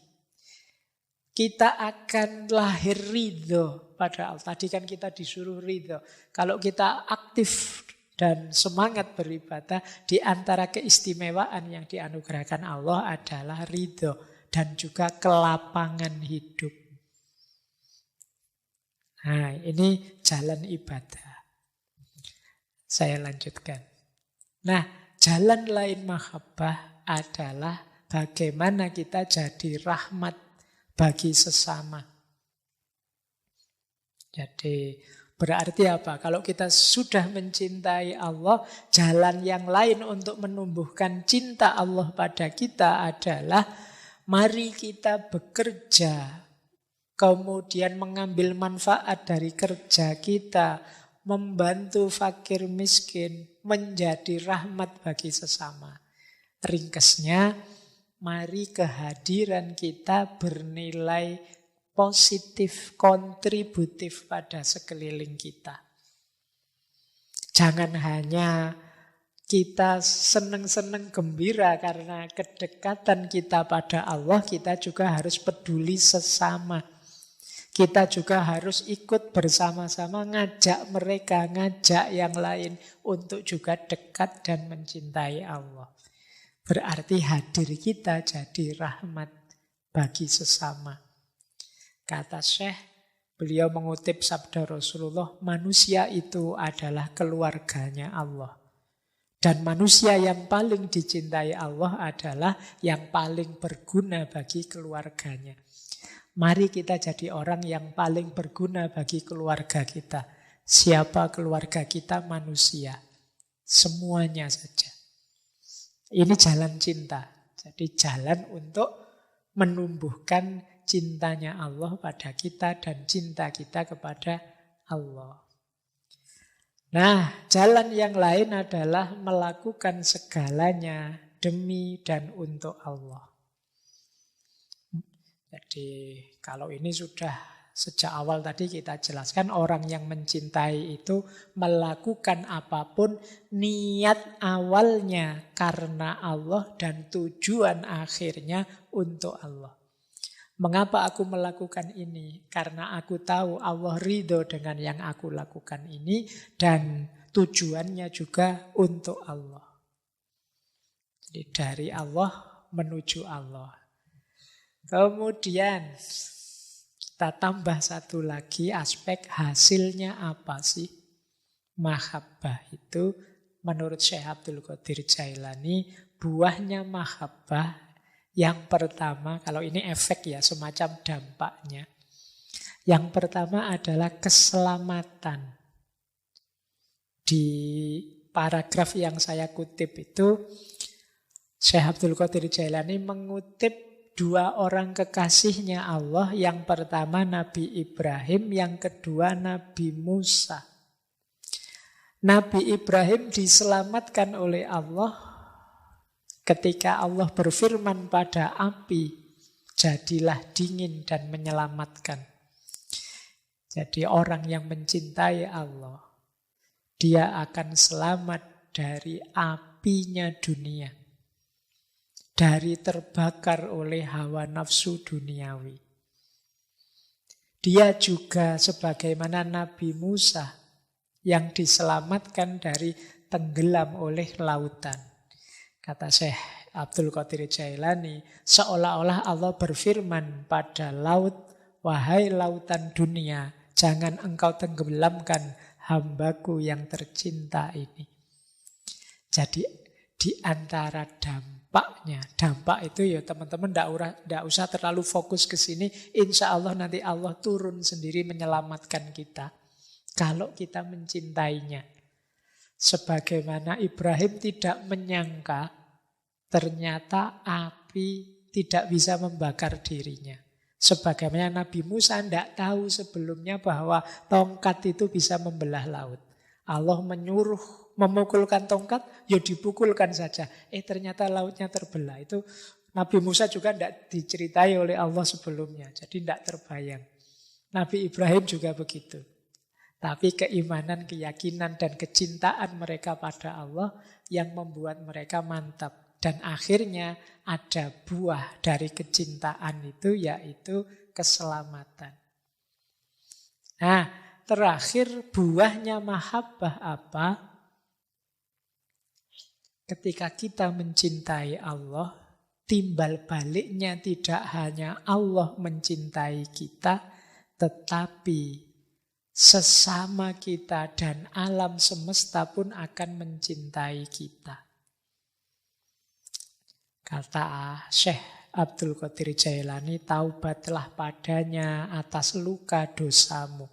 Kita akan lahir ridho pada Allah. Tadi kan kita disuruh ridho. Kalau kita aktif dan semangat beribadah, di antara keistimewaan yang dianugerahkan Allah adalah ridho. Dan juga kelapangan hidup. Nah, ini jalan ibadah. Saya lanjutkan. Nah, jalan lain mahabbah adalah bagaimana kita jadi rahmat bagi sesama. Jadi berarti apa? Kalau kita sudah mencintai Allah, jalan yang lain untuk menumbuhkan cinta Allah pada kita adalah mari kita bekerja, kemudian mengambil manfaat dari kerja kita, membantu fakir miskin, menjadi rahmat bagi sesama. Ringkasnya, mari kehadiran kita bernilai positif, kontributif pada sekeliling kita. Jangan hanya Kita senang-senang gembira karena kedekatan kita pada Allah, kita juga harus peduli sesama. Kita juga harus ikut bersama-sama ngajak mereka, ngajak yang lain untuk juga dekat dan mencintai Allah. Berarti hadir kita jadi rahmat bagi sesama. Kata Syekh, beliau mengutip sabda Rasulullah, manusia itu adalah keluarganya Allah. Dan manusia yang paling dicintai Allah adalah yang paling berguna bagi keluarganya. Mari kita jadi orang yang paling berguna bagi keluarga kita. Siapa keluarga kita? Manusia. Semuanya saja. Ini jalan cinta. Jadi jalan untuk menumbuhkan cintanya Allah pada kita dan cinta kita kepada Allah. Nah, jalan yang lain adalah melakukan segalanya demi dan untuk Allah. Jadi kalau ini sudah sejak awal tadi kita jelaskan, orang yang mencintai itu melakukan apapun niat awalnya karena Allah dan tujuan akhirnya untuk Allah. Mengapa aku melakukan ini? Karena aku tahu Allah ridho dengan yang aku lakukan ini dan tujuannya juga untuk Allah. Jadi dari Allah menuju Allah. Kemudian kita tambah satu lagi aspek hasilnya apa sih? Mahabbah itu menurut Syekh Abdul Qadir Jailani, buahnya mahabbah yang pertama, kalau ini efek ya, semacam dampaknya. Yang pertama adalah keselamatan. Di paragraf yang saya kutip itu, Syekh Abdul Qadir Jailani mengutip dua orang kekasihnya Allah. Yang pertama Nabi Ibrahim, yang kedua Nabi Musa. Nabi Ibrahim diselamatkan oleh Allah ketika Allah berfirman pada api, jadilah dingin dan menyelamatkan. Jadi orang yang mencintai Allah, dia akan selamat dari apinya dunia. Dari terbakar oleh hawa nafsu duniawi. Dia juga sebagaimana Nabi Musa yang diselamatkan dari tenggelam oleh lautan. Kata Syekh Abdul Qadir Jailani, seolah-olah Allah berfirman pada laut, wahai lautan dunia, jangan engkau tenggelamkan hambaku yang tercinta ini. Jadi di antara dampaknya, dampak itu ya teman-teman tidak usah terlalu fokus ke sini. Insya Allah nanti Allah turun sendiri menyelamatkan kita kalau kita mencintainya. Sebagaimana Ibrahim tidak menyangka ternyata api tidak bisa membakar dirinya. Sebagaimana Nabi Musa tidak tahu sebelumnya bahwa tongkat itu bisa membelah laut. Allah menyuruh memukulkan tongkat, ya dipukulkan saja. Ternyata lautnya terbelah. Itu Nabi Musa juga tidak diceritai oleh Allah sebelumnya. Jadi tidak terbayang. Nabi Ibrahim juga begitu. Tapi keimanan, keyakinan, dan kecintaan mereka pada Allah yang membuat mereka mantap. Dan akhirnya ada buah dari kecintaan itu, yaitu keselamatan. Nah, terakhir buahnya mahabbah apa? Ketika kita mencintai Allah, timbal baliknya tidak hanya Allah mencintai kita, tetapi sesama kita dan alam semesta pun akan mencintai kita. Kata Syekh Abdul Qadir Jailani, taubatlah padanya atas luka dosamu.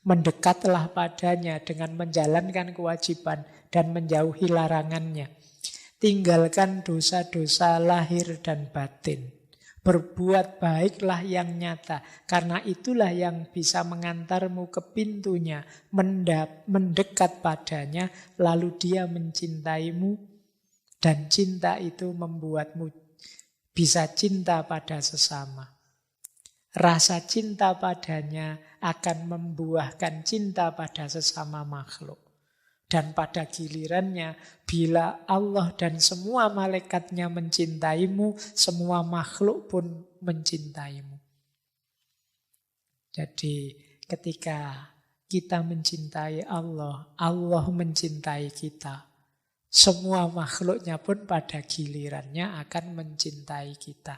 Mendekatlah padanya dengan menjalankan kewajiban dan menjauhi larangannya. Tinggalkan dosa-dosa lahir dan batin. Berbuat baiklah yang nyata, karena itulah yang bisa mengantarmu ke pintunya, mendekat padanya, lalu dia mencintaimu, dan cinta itu membuatmu bisa cinta pada sesama. Rasa cinta padanya akan membuahkan cinta pada sesama makhluk. Dan pada gilirannya, bila Allah dan semua malaikatnya mencintaimu, semua makhluk pun mencintaimu. Jadi ketika kita mencintai Allah, Allah mencintai kita. Semua makhluknya pun pada gilirannya akan mencintai kita.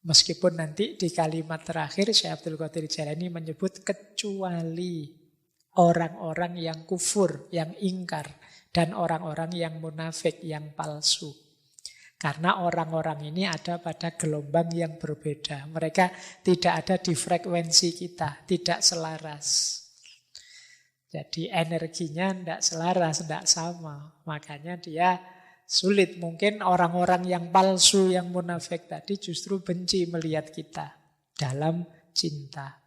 Meskipun nanti di kalimat terakhir Syekh Abdul Qadir Jailani menyebut kecuali orang-orang yang kufur, yang ingkar, dan orang-orang yang munafik, yang palsu. Karena orang-orang ini ada pada gelombang yang berbeda. Mereka tidak ada di frekuensi kita, tidak selaras. Jadi energinya tidak selaras, tidak sama. Makanya dia sulit. Mungkin orang-orang yang palsu, yang munafik tadi justru benci melihat kita dalam cinta.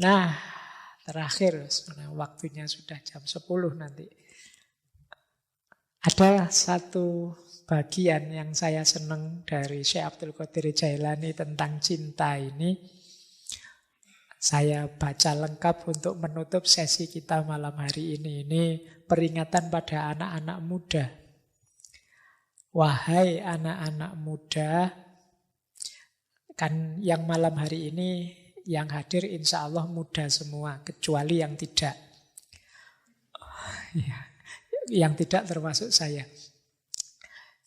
Nah, terakhir, waktunya sudah jam 10 nanti. Ada satu bagian yang saya senang dari Syekh Abdul Qadir Jailani tentang cinta ini. Saya baca lengkap untuk menutup sesi kita malam hari ini. Ini peringatan pada anak-anak muda. Wahai anak-anak muda, kan yang malam hari ini yang hadir insya Allah muda semua, kecuali yang tidak. Yang tidak termasuk saya.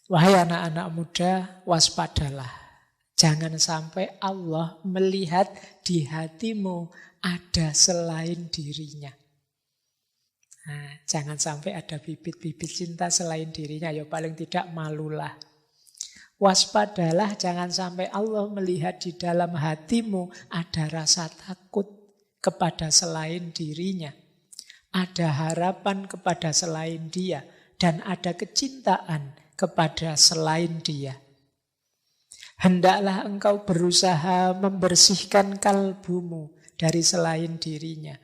Wahai anak-anak muda, waspadalah. Jangan sampai Allah melihat di hatimu ada selain dirinya. Nah, jangan sampai ada bibit-bibit cinta selain dirinya. Ya paling tidak malulah. Waspadalah, jangan sampai Allah melihat di dalam hatimu ada rasa takut kepada selain dirinya. Ada harapan kepada selain dia. Dan ada kecintaan kepada selain dia. Hendaklah engkau berusaha membersihkan kalbumu dari selain dirinya.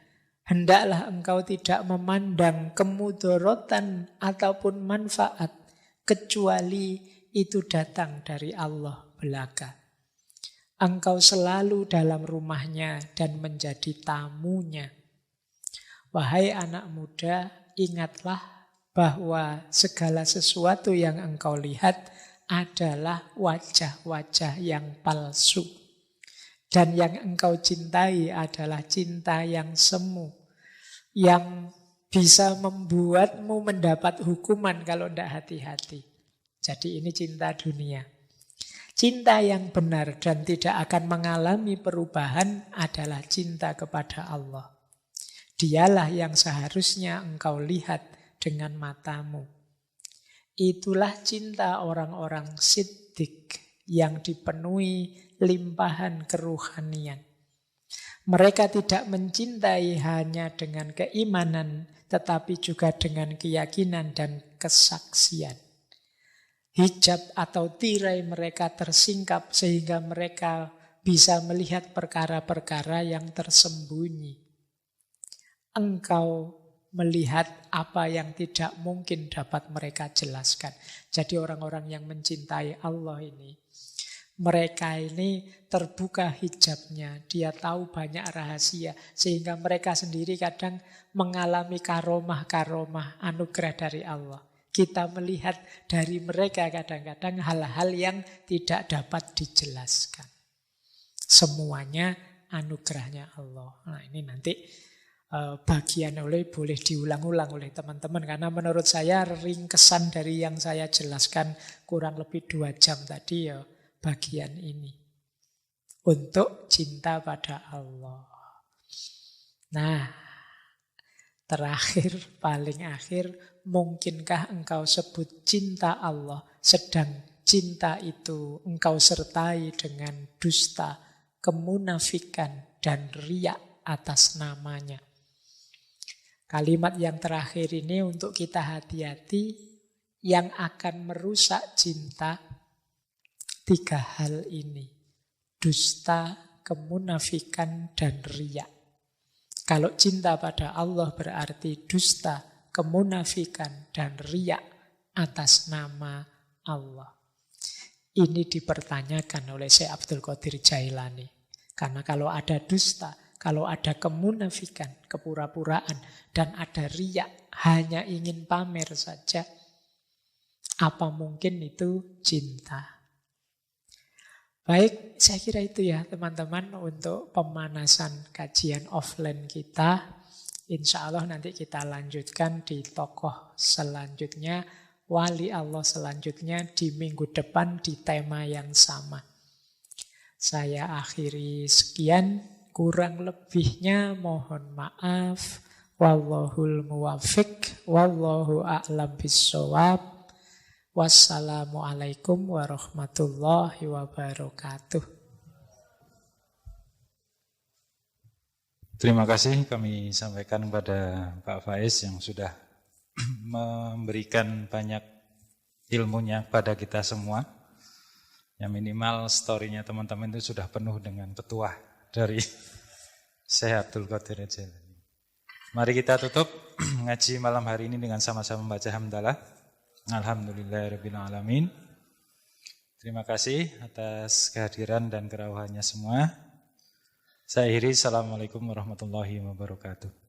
Hendaklah engkau tidak memandang kemudorotan ataupun manfaat kecuali itu datang dari Allah belaka. Engkau selalu dalam rumahnya dan menjadi tamunya. Wahai anak muda, ingatlah bahwa segala sesuatu yang engkau lihat adalah wajah-wajah yang palsu. Dan yang engkau cintai adalah cinta yang semu. Yang bisa membuatmu mendapat hukuman kalau tidak hati-hati. Jadi ini cinta dunia. Cinta yang benar dan tidak akan mengalami perubahan adalah cinta kepada Allah. Dialah yang seharusnya engkau lihat dengan matamu. Itulah cinta orang-orang siddiq yang dipenuhi limpahan keruhanian. Mereka tidak mencintai hanya dengan keimanan, tetapi juga dengan keyakinan dan kesaksian. Hijab atau tirai mereka tersingkap sehingga mereka bisa melihat perkara-perkara yang tersembunyi. Engkau melihat apa yang tidak mungkin dapat mereka jelaskan. Jadi orang-orang yang mencintai Allah ini, mereka ini terbuka hijabnya. Dia tahu banyak rahasia. Sehingga mereka sendiri kadang mengalami karomah-karomah anugerah dari Allah. Kita melihat dari mereka kadang-kadang hal-hal yang tidak dapat dijelaskan. Semuanya anugerahnya Allah. Nah ini nanti bagian boleh diulang-ulang oleh teman-teman. Karena menurut saya ringkesan dari yang saya jelaskan kurang lebih 2 jam tadi ya bagian ini. Untuk cinta pada Allah. Nah, terakhir, paling akhir, mungkinkah engkau sebut cinta Allah, sedang cinta itu engkau sertai dengan dusta, kemunafikan, dan riya atas namanya. Kalimat yang terakhir ini untuk kita hati-hati, yang akan merusak cinta 3 hal ini. Dusta, kemunafikan, dan riya. Kalau cinta pada Allah berarti dusta, kemunafikan, dan riya atas nama Allah. Ini dipertanyakan oleh Syekh Abdul Qadir Jailani. Karena kalau ada dusta, Kalau ada kemunafikan, kepura-puraan, dan ada riya, hanya ingin pamer saja, apa mungkin itu cinta? Baik, saya kira itu ya teman-teman untuk pemanasan kajian offline kita. Insya Allah nanti kita lanjutkan di tokoh selanjutnya, wali Allah selanjutnya di minggu depan di tema yang sama. Saya akhiri sekian, kurang lebihnya mohon maaf. Wallahul muwafiq, wallahu a'lam bissawab. Wassalamualaikum warahmatullahi wabarakatuh. Terima kasih kami sampaikan kepada Pak Faiz yang sudah memberikan banyak ilmunya pada kita semua. Yang minimal story-nya teman-teman itu sudah penuh dengan petuah dari Syekh Abdul Qadir Jailani. Mari kita tutup ngaji malam hari ini dengan sama-sama membaca hamdalah. Alhamdulillahirabbil alamin. Terima kasih atas kehadiran dan kerawahannya semua. Saya akhiri, assalamualaikum warahmatullahi wabarakatuh.